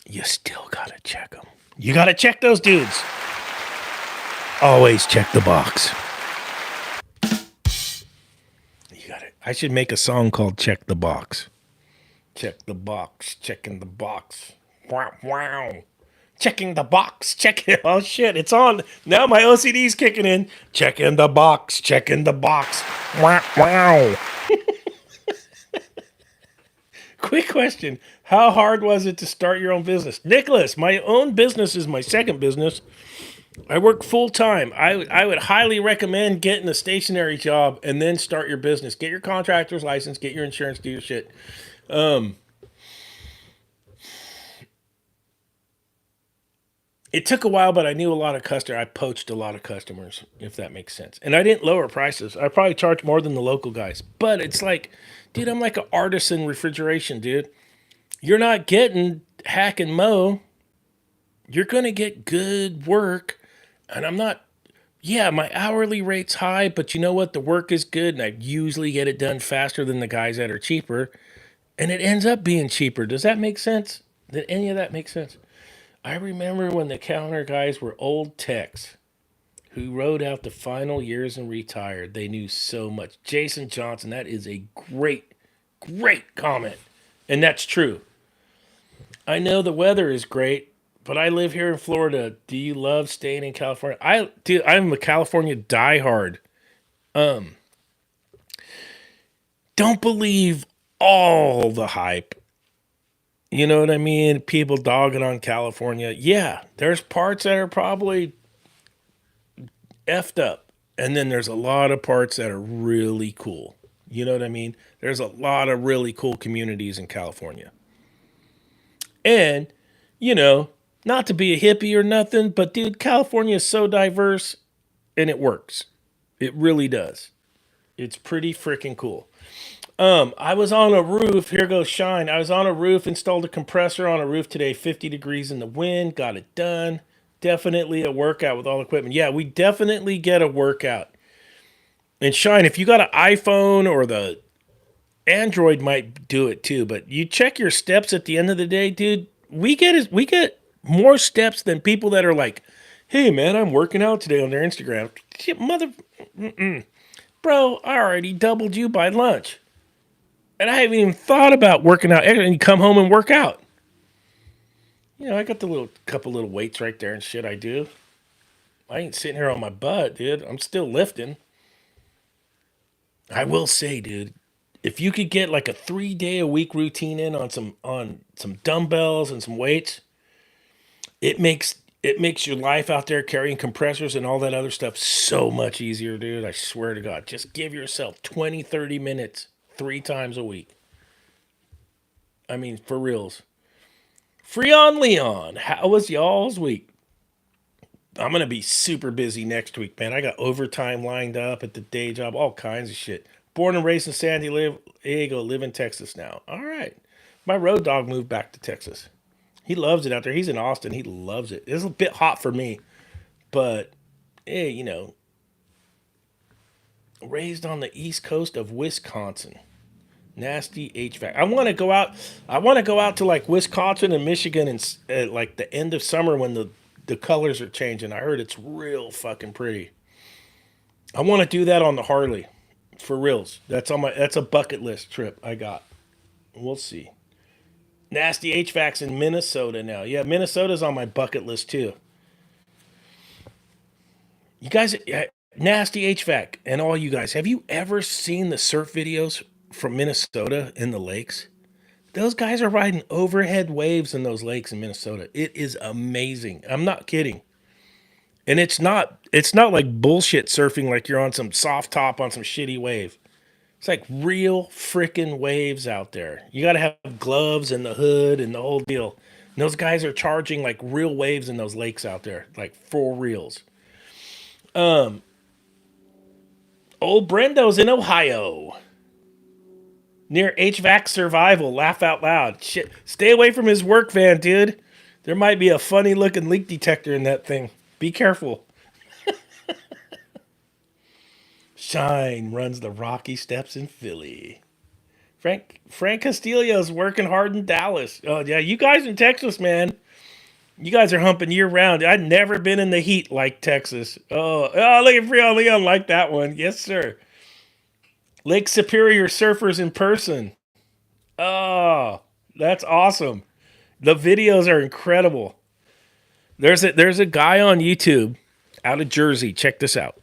you still gotta check them. You gotta check those dudes. Always check the box. You got it. I should make a song called Check the Box. Check the box, checking the box. Wow, wow. Checking the box, checking. Oh shit, it's on. Now my OCD's kicking in. Checking the box, checking the box. Wow, wow. Quick question. How hard was it to start your own business? Nicholas, my own business is my second business. I work full time. I would highly recommend getting a stationary job and then start your business. Get your contractor's license, get your insurance, do your shit. It took a while, but I knew a lot of customers. I poached a lot of customers, if that makes sense. And I didn't lower prices. I probably charged more than the local guys. But it's like, dude, I'm like an artisan refrigeration, dude. You're not getting hack and mow. You're going to get good work. And I'm not, yeah, my hourly rate's high, but you know what? The work is good, and I usually get it done faster than the guys that are cheaper. And it ends up being cheaper. Does that make sense? Did any of that make sense? I remember when the counter guys were old techs who rode out the final years and retired. They knew so much. Jason Johnson, that is a great, great comment. And that's true. I know the weather is great, but I live here in Florida. Do you love staying in California? I'm a California diehard. Don't believe all the hype. You know what I mean? People dogging on California. Yeah, there's parts that are probably effed up. And then there's a lot of parts that are really cool. You know what I mean? There's a lot of really cool communities in California. And, you know, not to be a hippie or nothing, but dude, California is so diverse and it works. It really does. It's pretty freaking cool. I was on a roof. Here goes Shine. I was on a roof, installed a compressor on a roof today, 50 degrees in the wind, got it done. Definitely a workout with all equipment. Yeah, we definitely get a workout. And Shine, if you got an iPhone or the Android might do it too, but you check your steps at the end of the day, dude. We get more steps than people that are like, "Hey man, I'm working out today" on their Instagram. Shit, mother, bro, I already doubled you by lunch, and I haven't even thought about working out. And you come home and work out. You know, I got the little couple little weights right there and shit. I do. I ain't sitting here on my butt, dude. I'm still lifting. I will say, dude, if you could get like a 3 day a week routine in on some dumbbells and some weights, it makes your life out there carrying compressors and all that other stuff so much easier, dude. I swear to God. Just give yourself 20, 30 minutes 3 times a week. I mean, for reals. Freon Leon, how was y'all's week? I'm gonna be super busy next week, man. I got overtime lined up at the day job, all kinds of shit. Born and raised in San Diego, live in Texas now. All right. My road dog moved back to Texas. He loves it out there. He's in Austin. He loves it. It's a bit hot for me, but you know, raised on the east coast of Wisconsin. Nasty HVAC. I want to go out. I want to go out to like Wisconsin and Michigan and like the end of summer when the colors are changing. I heard it's real fucking pretty. I want to do that on the Harley, for reals. That's a bucket list trip I got. We'll see. Nasty HVAC's in Minnesota now. Yeah, Minnesota's on my bucket list too. You guys, Nasty HVAC and all you guys, have you ever seen the surf videos from Minnesota in the lakes? Those guys are riding overhead waves in those lakes in Minnesota. It is amazing. I'm not kidding. And it's not like bullshit surfing like you're on some soft top on some shitty wave. It's like real freaking waves out there. You got to have gloves and the hood and the whole deal. And those guys are charging like real waves in those lakes out there, like for reals. Old Brendo's in Ohio. Near HVAC survival. Laugh out loud. Shit. Stay away from his work van, dude. There might be a funny looking leak detector in that thing. Be careful. Shine runs the Rocky Steps in Philly. Frank Castillo's working hard in Dallas. Oh yeah, you guys in Texas, man. You guys are humping year round. I've never been in the heat like Texas. Oh, look at Freon Leon like that one. Yes, sir. Lake Superior surfers in person. Oh, that's awesome. The videos are incredible. There's a guy on YouTube out of Jersey. Check this out.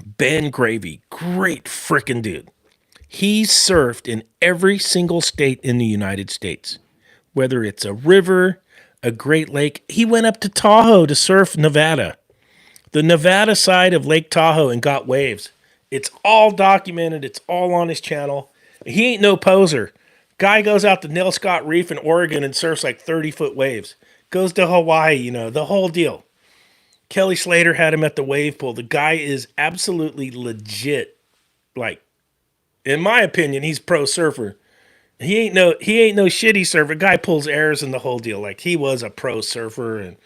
Ben Gravy. Great freaking dude. He surfed in every single state in the United States. Whether it's a river, a Great Lake. He went up to Tahoe to surf Nevada. The Nevada side of Lake Tahoe and got waves. It's all documented. It's all on his channel. He ain't no poser. Guy goes out to Nell Scott Reef in Oregon and surfs like 30-foot waves. Goes to Hawaii, the whole deal. Kelly Slater had him at the wave pool. The guy is absolutely legit. Like, in my opinion, he's pro surfer. He ain't no shitty surfer. Guy pulls airs and the whole deal. Like he was a pro surfer and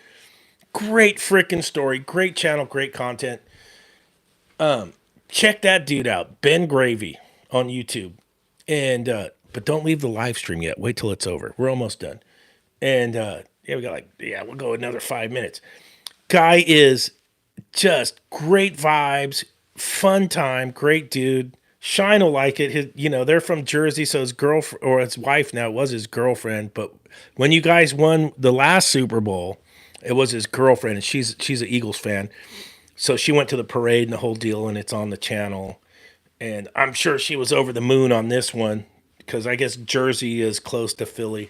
great freaking story. Great channel, great content. Check that dude out, Ben Gravy on YouTube. And but don't leave the live stream yet. Wait till it's over. We're almost done. And yeah, we'll go another 5 minutes. Guy is just great vibes, fun time, great dude. Shine will like it. They're from Jersey, so his girlfriend or his wife now, it was his girlfriend. But when you guys won the last Super Bowl, it was his girlfriend, and she's an Eagles fan. So she went to the parade and the whole deal, and it's on the channel. And I'm sure she was over the moon on this one because I guess Jersey is close to Philly.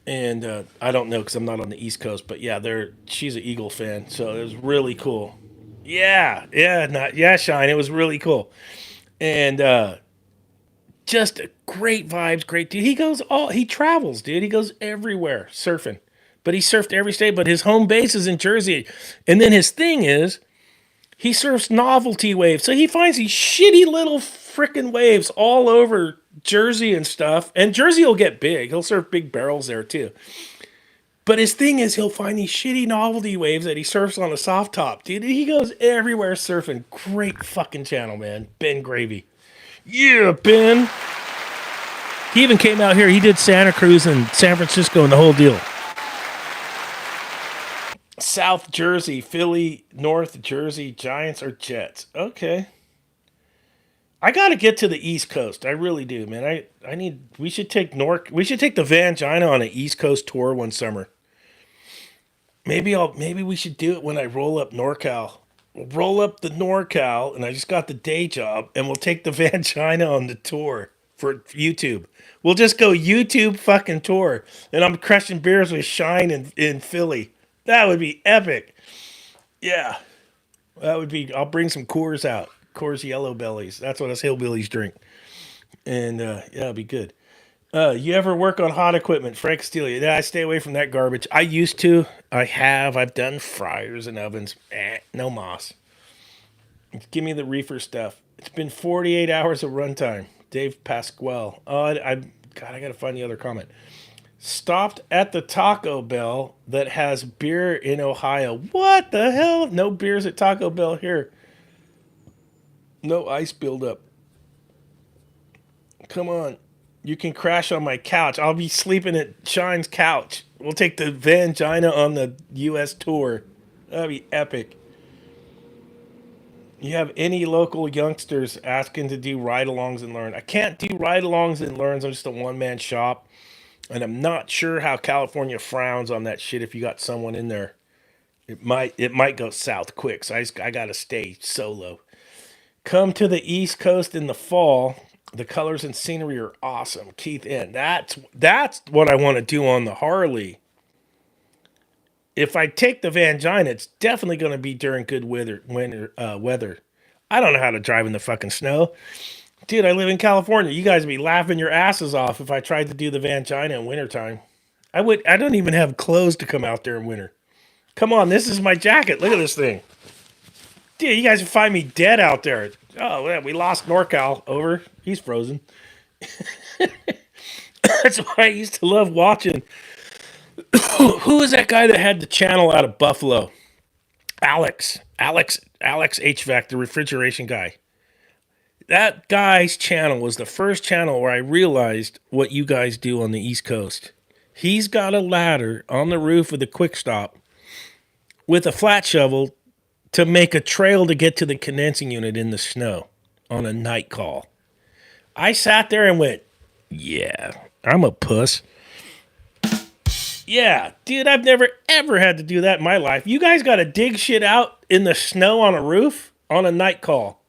And I don't know because I'm not on the East Coast, but yeah, she's an Eagle fan, so it was really cool. Yeah, Shine. It was really cool, and just great vibes, great dude. He travels, dude. He goes everywhere surfing, but he surfed every state. But his home base is in Jersey, and then his thing is He surfs novelty waves. So he finds these shitty little freaking waves all over Jersey and stuff. And Jersey will get big. He'll surf big barrels there too. But his thing is he'll find these shitty novelty waves that he surfs on a soft top. Dude, he goes everywhere surfing. Great fucking channel, man. Ben Gravy. Yeah, Ben. He even came out here. He did Santa Cruz and San Francisco and the whole deal. South Jersey, Philly, North Jersey, Giants or Jets. Okay. I got to get to the East Coast. I really do, man. I need. We should take We should take the Vangina on an East Coast tour one summer. Maybe we should do it when I roll up NorCal. We'll roll up the NorCal, and I just got the day job, and we'll take the Vangina on the tour for YouTube. We'll just go YouTube fucking tour, and I'm crushing beers with Shine in Philly. That would be epic. Yeah, that would be. I'll bring some Coors out. Coors Yellow Bellies. That's what us hillbillies drink. And yeah, it'll be good. You ever work on hot equipment? Frank Steele. Yeah, I stay away from that garbage. I used to. I have. I've done fryers and ovens. No moss. Give me the reefer stuff. It's been 48 hours of runtime. Dave Pasquale. God, I gotta find the other comment. Stopped at the Taco Bell that has beer in Ohio. What the hell? No beers at Taco Bell here. No ice buildup. Come on. You can crash on my couch. I'll be sleeping at Shine's couch. We'll take the Vangina on the U.S. tour. That'd be epic. You have any local youngsters asking to do ride-alongs and learn? I can't do ride-alongs and learns. I'm just a one-man shop. And I'm not sure how California frowns on that shit if you got someone in there. It might go south quick. So I gotta stay solo. Come to the East Coast in the fall. The colors and scenery are awesome. Keith N. That's what I want to do on the Harley. If I take the Vangina, it's definitely going to be during good weather. I don't know how to drive in the fucking snow. Dude, I live in California. You guys would be laughing your asses off if I tried to do the Vangina in wintertime. I don't even have clothes to come out there in winter. Come on, this is my jacket. Look at this thing. Dude, you guys would find me dead out there. Oh, yeah, we lost NorCal. Over. He's frozen. That's why I used to love watching. Who was that guy that had the channel out of Buffalo? Alex H.V.A.C, the refrigeration guy. That guy's channel was the first channel where I realized what you guys do on the East Coast. He's got a ladder on the roof with a quick stop with a flat shovel to make a trail to get to the condensing unit in the snow on a night call. I sat there and went, yeah, I'm a puss. Yeah, dude, I've never ever had to do that in my life. You guys got to dig shit out in the snow on a roof on a night call.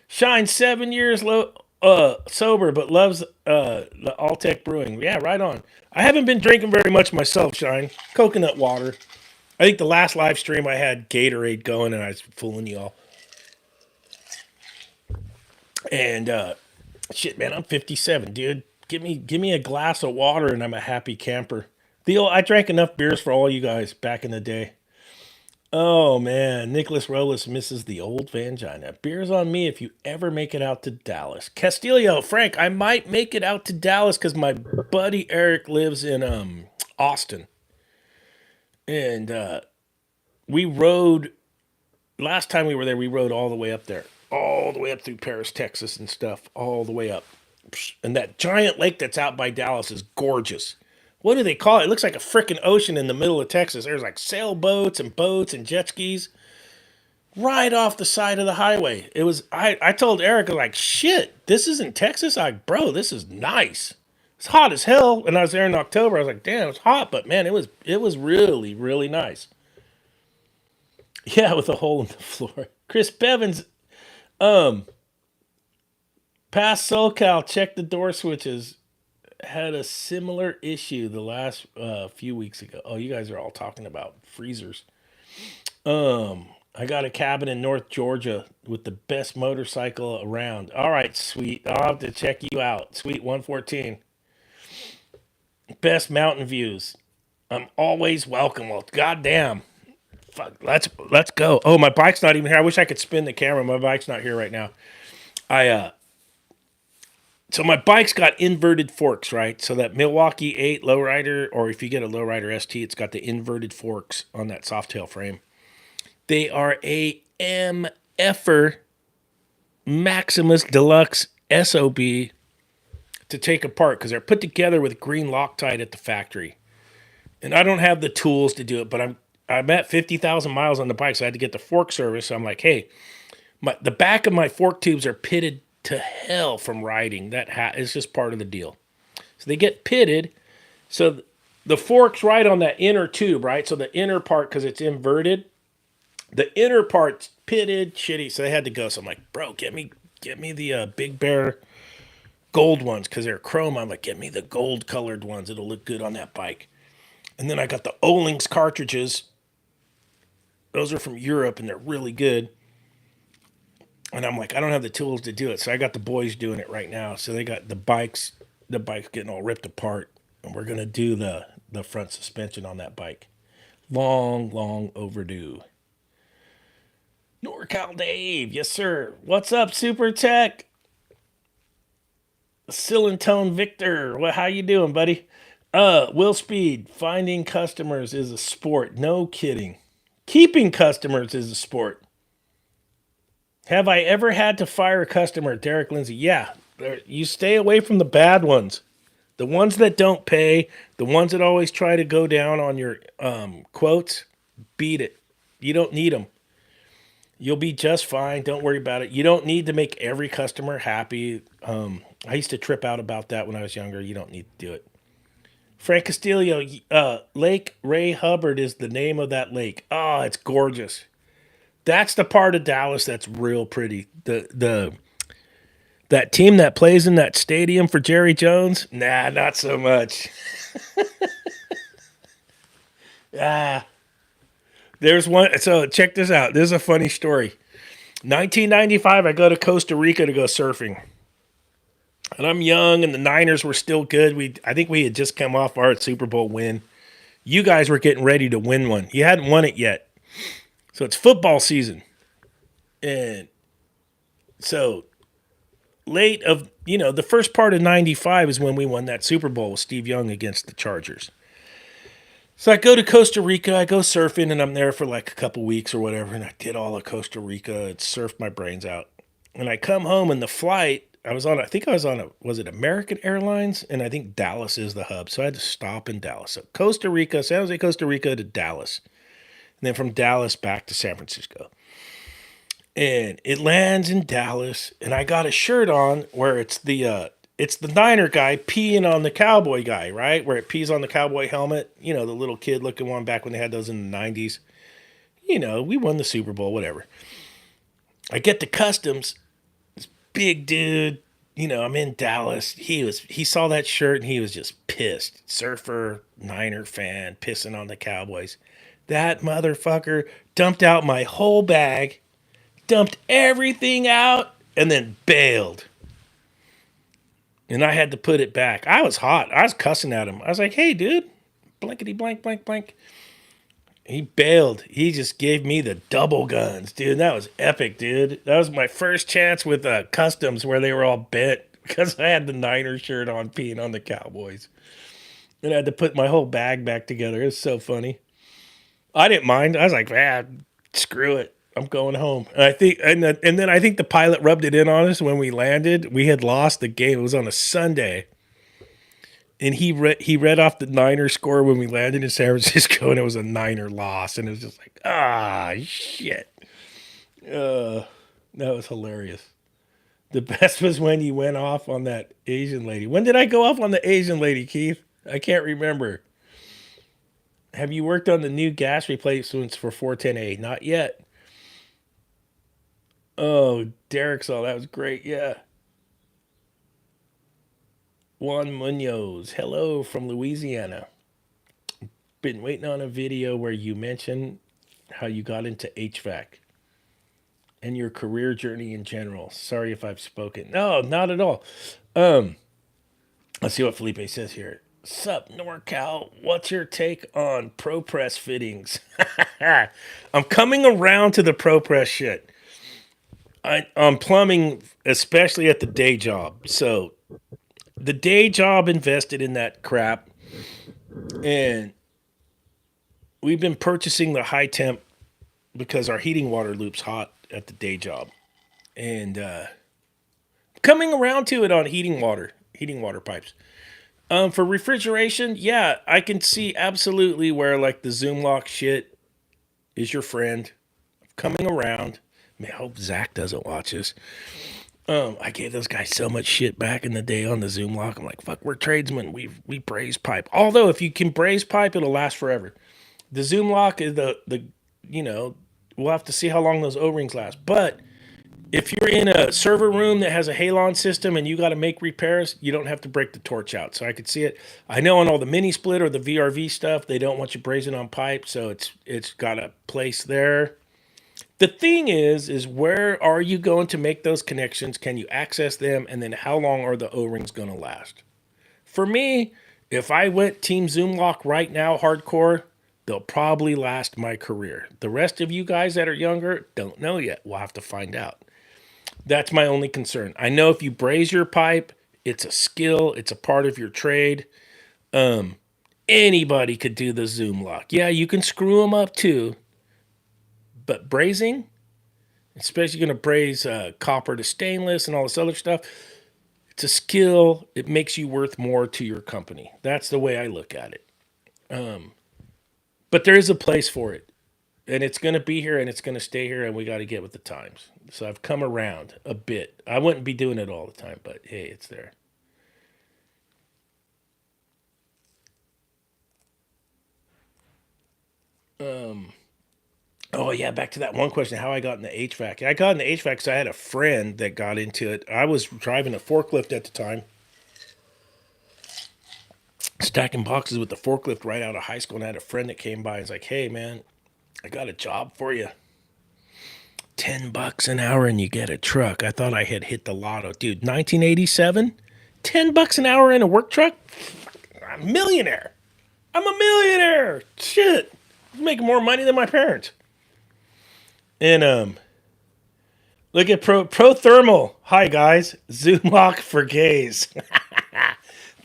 Shine 7 years sober, but loves the Alltech Brewing. Yeah, right on. I haven't been drinking very much myself, Shine. Coconut water. I think the last live stream I had Gatorade going, and I was fooling you all. And shit, man, I'm 57, dude. Give me a glass of water, and I'm a happy camper. I drank enough beers for all you guys back in the day. Oh man, Nicholas Rolis misses the old Vangina. Beers on me if you ever make it out to Dallas. Castillo, Frank, I might make it out to Dallas because my buddy Eric lives in Austin. And we rode, last time we were there, we rode all the way up there. All the way up through Paris, Texas and stuff. All the way up. And that giant lake that's out by Dallas is gorgeous. What do they call it? It looks like a freaking ocean in the middle of Texas. There's like sailboats and boats and jet skis right off the side of the highway. It was, I told Erica, like, shit, this isn't Texas? Bro, this is nice. It's hot as hell. And I was there in October. I was like, damn, it's hot, but man, it was really, really nice. Yeah, with a hole in the floor. Chris Bevins, past SoCal, check the door switches. Had a similar issue the last few weeks ago. Oh, you guys are all talking about freezers. I got a cabin in North Georgia with the best motorcycle around. All right, sweet. I'll have to check you out. Sweet 114. Best mountain views. I'm always welcome. Well, goddamn. Fuck, let's go. Oh, my bike's not even here. I wish I could spin the camera. My bike's not here right now. I So my bike's got inverted forks, right? So that Milwaukee 8 lowrider, or if you get a lowrider ST, it's got the inverted forks on that softtail frame. They are a MFer Maximus Deluxe SOB to take apart because they're put together with green Loctite at the factory. And I don't have the tools to do it, but I'm at 50,000 miles on the bike, so I had to get the fork service. So I'm like, hey, the back of my fork tubes are pitted to hell from riding. Is just part of the deal. So they get pitted. So the fork's right on that inner tube, right? So the inner part, because it's inverted, the inner part's pitted, shitty. So they had to go. So I'm like, bro, get me the Big Bear gold ones because they're chrome. I'm like, get me the gold colored ones. It'll look good on that bike. And then I got the O-Links cartridges. Those are from Europe and they're really good. And I'm like, I don't have the tools to do it. So I got the boys doing it right now. So they got the bike's getting all ripped apart. And we're going to do the front suspension on that bike. Long overdue. NorCal Dave, yes sir. What's up, Super Tech? Silentone Victor, how you doing, buddy? Will Speed, finding customers is a sport. No kidding. Keeping customers is a sport. Have I ever had to fire a customer, Derek Lindsay? Yeah. You stay away from the bad ones. The ones that don't pay, the ones that always try to go down on your quotes, beat it. You don't need them. You'll be just fine. Don't worry about it. You don't need to make every customer happy. I used to trip out about that when I was younger. You don't need to do it. Frank Castillo, Lake Ray Hubbard is the name of that lake. Oh, it's gorgeous. That's the part of Dallas that's real pretty. That team that plays in that stadium for Jerry Jones, nah, not so much. Ah, there's one. So check this out. This is a funny story. 1995, I go to Costa Rica to go surfing. And I'm young, and the Niners were still good. I think we had just come off our Super Bowl win. You guys were getting ready to win one. You hadn't won it yet. So it's football season. And so the first part of 95 is when we won that Super Bowl with Steve Young against the Chargers. So I go to Costa Rica, I go surfing, and I'm there for like a couple weeks or whatever, and I did all of Costa Rica and surfed my brains out. And I come home, and the flight, was it American Airlines? And I think Dallas is the hub, so I had to stop in Dallas. So Costa Rica, San Jose, Costa Rica to Dallas. And then from Dallas back to San Francisco. And it lands in Dallas, and I got a shirt on where it's the Niner guy peeing on the cowboy guy, right? Where it pees on the cowboy helmet. You know, the little kid looking one back when they had those in the 90s. You know, we won the Super Bowl, whatever. I get to customs, this big dude, I'm in Dallas. He saw that shirt and he was just pissed. Surfer, Niner fan, pissing on the Cowboys. That motherfucker dumped out my whole bag, dumped everything out, and then bailed. And I had to put it back. I was hot. I was cussing at him. I was like, hey, dude, blankety blank, blank, blank. He bailed. He just gave me the double guns, dude. That was epic, dude. That was my first chance with customs where they were all bent because I had the Niner shirt on peeing on the Cowboys. And I had to put my whole bag back together. It was so funny. I didn't mind. I was like, screw it. I'm going home. And then I think the pilot rubbed it in on us when we landed. We had lost the game. It was on a Sunday. And he read off the Niner score when we landed in San Francisco, and it was a Niner loss. And it was just like, shit. That was hilarious. The best was when you went off on that Asian lady. When did I go off on the Asian lady, Keith? I can't remember. Have you worked on the new gas replacements for 410A? Not yet. Oh, Derek saw that was great. Yeah. Juan Munoz, hello from Louisiana. Been waiting on a video where you mention how you got into HVAC and your career journey in general. Sorry if I've spoken. No, not at all. Let's see what Felipe says here. Sup, NorCal? What's your take on ProPress fittings? I'm coming around to the ProPress shit. I'm plumbing, especially at the day job. So the day job invested in that crap, and we've been purchasing the high temp because our heating water loop's hot at the day job, and coming around to it on heating water pipes. For refrigeration, yeah, I can see absolutely where like the Zoom lock shit is your friend. Coming around. Man, I hope Zach doesn't watch this. I gave those guys so much shit back in the day on the Zoom lock. I'm like, fuck, we're tradesmen. We braze pipe. Although if you can braze pipe, it'll last forever. The Zoom lock is the you know, we'll have to see how long those O-rings last. But if you're in a server room that has a halon system and you got to make repairs, you don't have to break the torch out. So I could see it. I know on all the mini split or the VRV stuff, they don't want you brazing on pipe, so it's got a place there. The thing is where are you going to make those connections? Can you access them? And then how long are the O-rings going to last? For me, if I went Team Zoom Lock right now, hardcore, they'll probably last my career. The rest of you guys that are younger don't know yet. We'll have to find out. That's my only concern. I know if you braze your pipe, it's a skill. It's a part of your trade. Anybody could do the Zoom lock. Yeah, you can screw them up too. But brazing, especially going to braze copper to stainless and all this other stuff, it's a skill. It makes you worth more to your company. That's the way I look at it. But there is a place for it. And it's going to be here and it's going to stay here, and we got to get with the times. So I've come around a bit. I wouldn't be doing it all the time, but hey, it's there. Oh, yeah, back to that one question, how I got into HVAC. I got into HVAC because I had a friend that got into it. I was driving a forklift at the time, stacking boxes with the forklift right out of high school, and I had a friend that came by and was like, hey, man, I got a job for you. $10 an hour and you get a truck. I thought I had hit the lotto. Dude, 1987? $10 an hour in a work truck? I'm a millionaire. I'm a millionaire. Shit. I'm making more money than my parents. And look at Pro Thermal. Hi guys. Zoom lock for gays.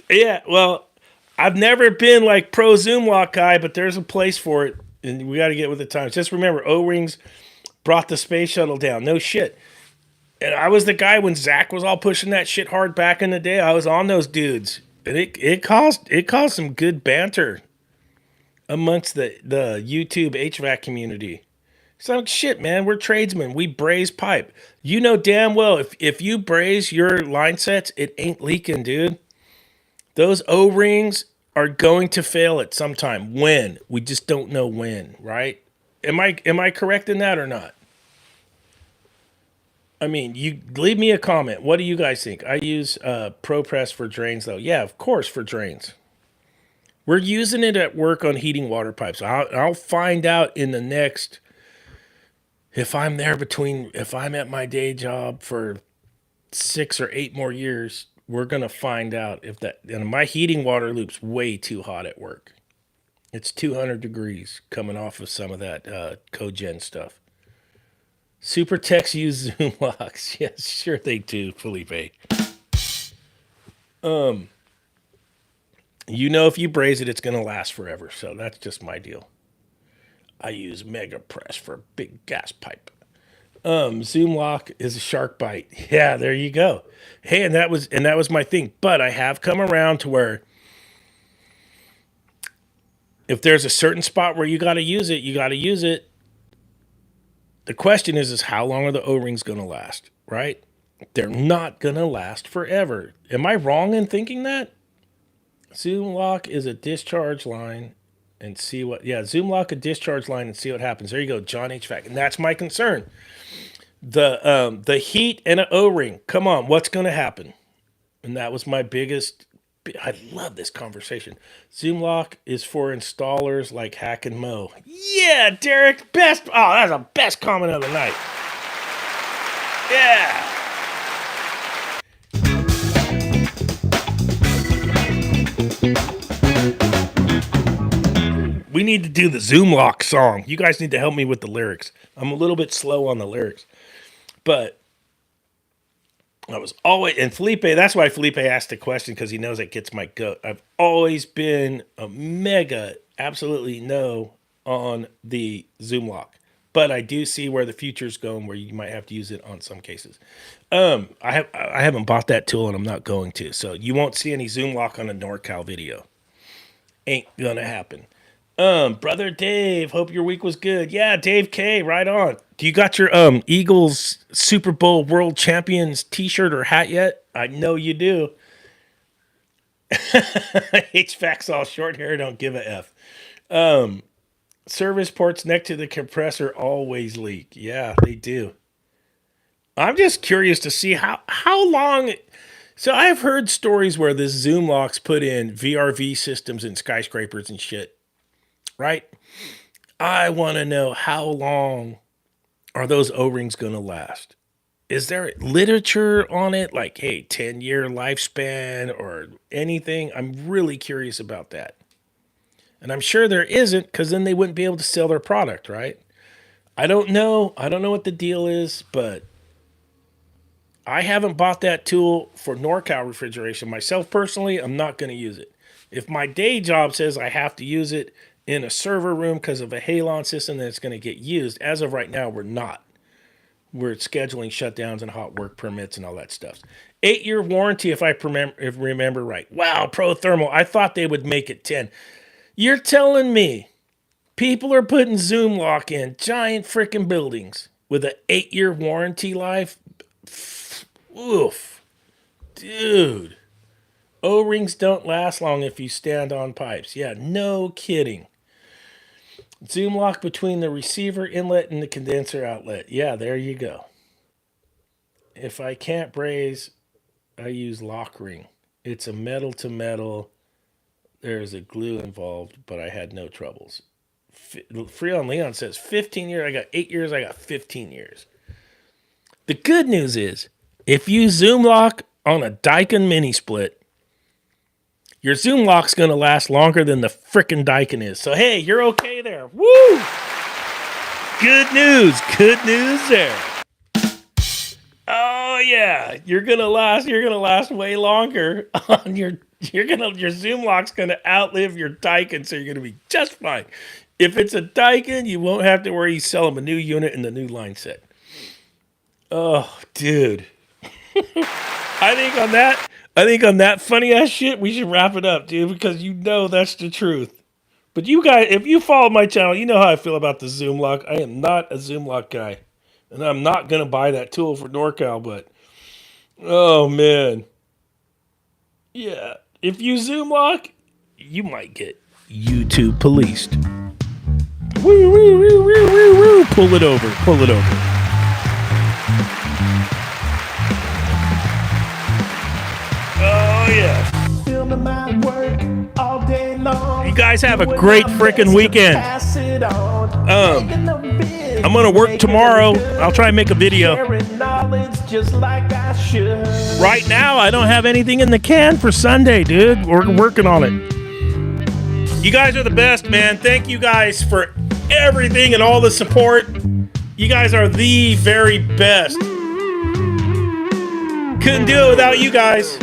Yeah, well, I've never been like pro Zoom lock guy, but there's a place for it. And we got to get with the times. Just remember, O-rings brought the space shuttle down. No shit. And I was the guy when Zach was all pushing that shit hard back in the day. I was on those dudes. And it caused some good banter amongst the YouTube HVAC community. So shit, man, we're tradesmen. We braze pipe. You know damn well if you braze your line sets, it ain't leaking, dude. Those O-rings are going to fail at some time. When? We just don't know when, right? Am I correct in that or not? I mean, you leave me a comment. What do you guys think? I use ProPress for drains, though. Yeah, of course, for drains. We're using it at work on heating water pipes. I'll find out in the next, if I'm at my day job for 6 or 8 more years, we're going to find out if that, and my heating water loop's way too hot at work. It's 200 degrees coming off of some of that cogen stuff. Super techs use Zoom locks. Yes, sure they do, Felipe. You know if you braze it, it's going to last forever. So that's just my deal. I use Mega Press for big gas pipe. Zoom lock is a shark bite. Yeah, there you go. Hey, and that was my thing. But I have come around to where if there's a certain spot where you got to use it, you got to use it. The question is how long are the O-rings going to last, right? They're not going to last forever. Am I wrong in thinking that? Zoom lock is a discharge line and see what, Zoom lock a discharge line and see what happens. There you go, John HVAC. And that's my concern. The heat and an O-ring. Come on, what's going to happen? And that was my biggest, I love this conversation. Zoom lock is for installers like Hack and Mo. Yeah, Derek, best. Oh, that's the best comment of the night. Yeah. We need to do the Zoom Lock song. You guys need to help me with the lyrics. I'm a little bit slow on the lyrics. But I was always, and Felipe, that's why Felipe asked the question, because he knows it gets my goat. I've always been a mega, absolutely no on the Zoom Lock. But I do see where the future's going, where you might have to use it on some cases. I haven't bought that tool, and I'm not going to. So you won't see any Zoom Lock on a NorCal video. Ain't gonna happen. Brother Dave, hope your week was good. Yeah, Dave K, right on. Do you got your Eagles Super Bowl World Champions t-shirt or hat yet? I know you do. H.V.A.C all short hair, don't give a F. Service ports next to the compressor always leak. Yeah, they do. I'm just curious to see how long. So I've heard stories where this Zoom Lock's put in VRV systems in skyscrapers and shit. Right? I want to know, how long are those O-rings going to last? Is there literature on it? Like, hey, 10-year lifespan or anything? I'm really curious about that. And I'm sure there isn't, because then they wouldn't be able to sell their product, right? I don't know. I don't know what the deal is, but I haven't bought that tool for NorCal refrigeration. Myself, personally, I'm not going to use it. If my day job says I have to use it in a server room because of a halon system, then it's going to get used. As of right now, we're not. We're scheduling shutdowns and hot work permits and all that stuff. 8-year warranty, if I remember right. Wow, Pro Thermal. I thought they would make it 10. You're telling me people are putting Zoom Lock in giant freaking buildings with an 8-year warranty life? Oof. Dude. O-rings don't last long if you stand on pipes. Yeah, no kidding. Zoom Lock between the receiver inlet and the condenser outlet. Yeah, there you go. If I can't braze, I use lock ring. It's a metal to metal. There's a glue involved, but I had no troubles. Freon Leon says 15 years. I got 8 years. I got 15 years. The good news is, if you Zoom Lock on a Daikin mini split, your Zoom Lock's going to last longer than the frickin' Daikin is. So, hey, you're okay there. Woo! Good news. Good news there. Oh, yeah. You're going to last way longer on your Zoom Lock's going to outlive your Daikin, so you're going to be just fine. If it's a Daikin, you won't have to worry. You sell them a new unit and the new line set. Oh, dude. I think on that funny ass shit, we should wrap it up, dude, because you know that's the truth. But you guys, if you follow my channel, you know how I feel about the Zoom Lock. I am not a Zoom Lock guy. And I'm not going to buy that tool for NorCal, but oh, man. Yeah. If you Zoom Lock, you might get YouTube policed. Woo, woo, woo, woo, woo, woo. Pull it over. Pull it over. Oh, yeah. Filming my work all day long. You guys have a great freaking weekend. I'm going to work tomorrow. I'll try and make a video. Right now, I don't have anything in the can for Sunday, dude. We're working on it. You guys are the best, man. Thank you guys for everything and all the support. You guys are the very best. Couldn't do it without you guys.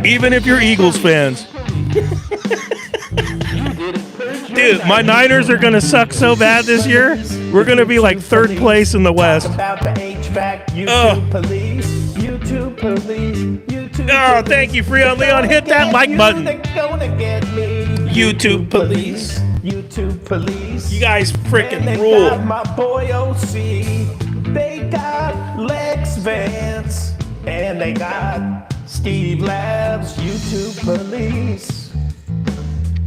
Even if you're Eagles fans. Dude, my Niners are going to suck so bad this year. We're going to be like third place in the West. Oh, thank you, Freon Leon. Hit that like button. YouTube police. YouTube police. You guys freaking rule. My boy OC. They got Lex Vance. And they got Steve Labs. YouTube police.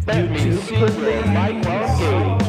YouTube police.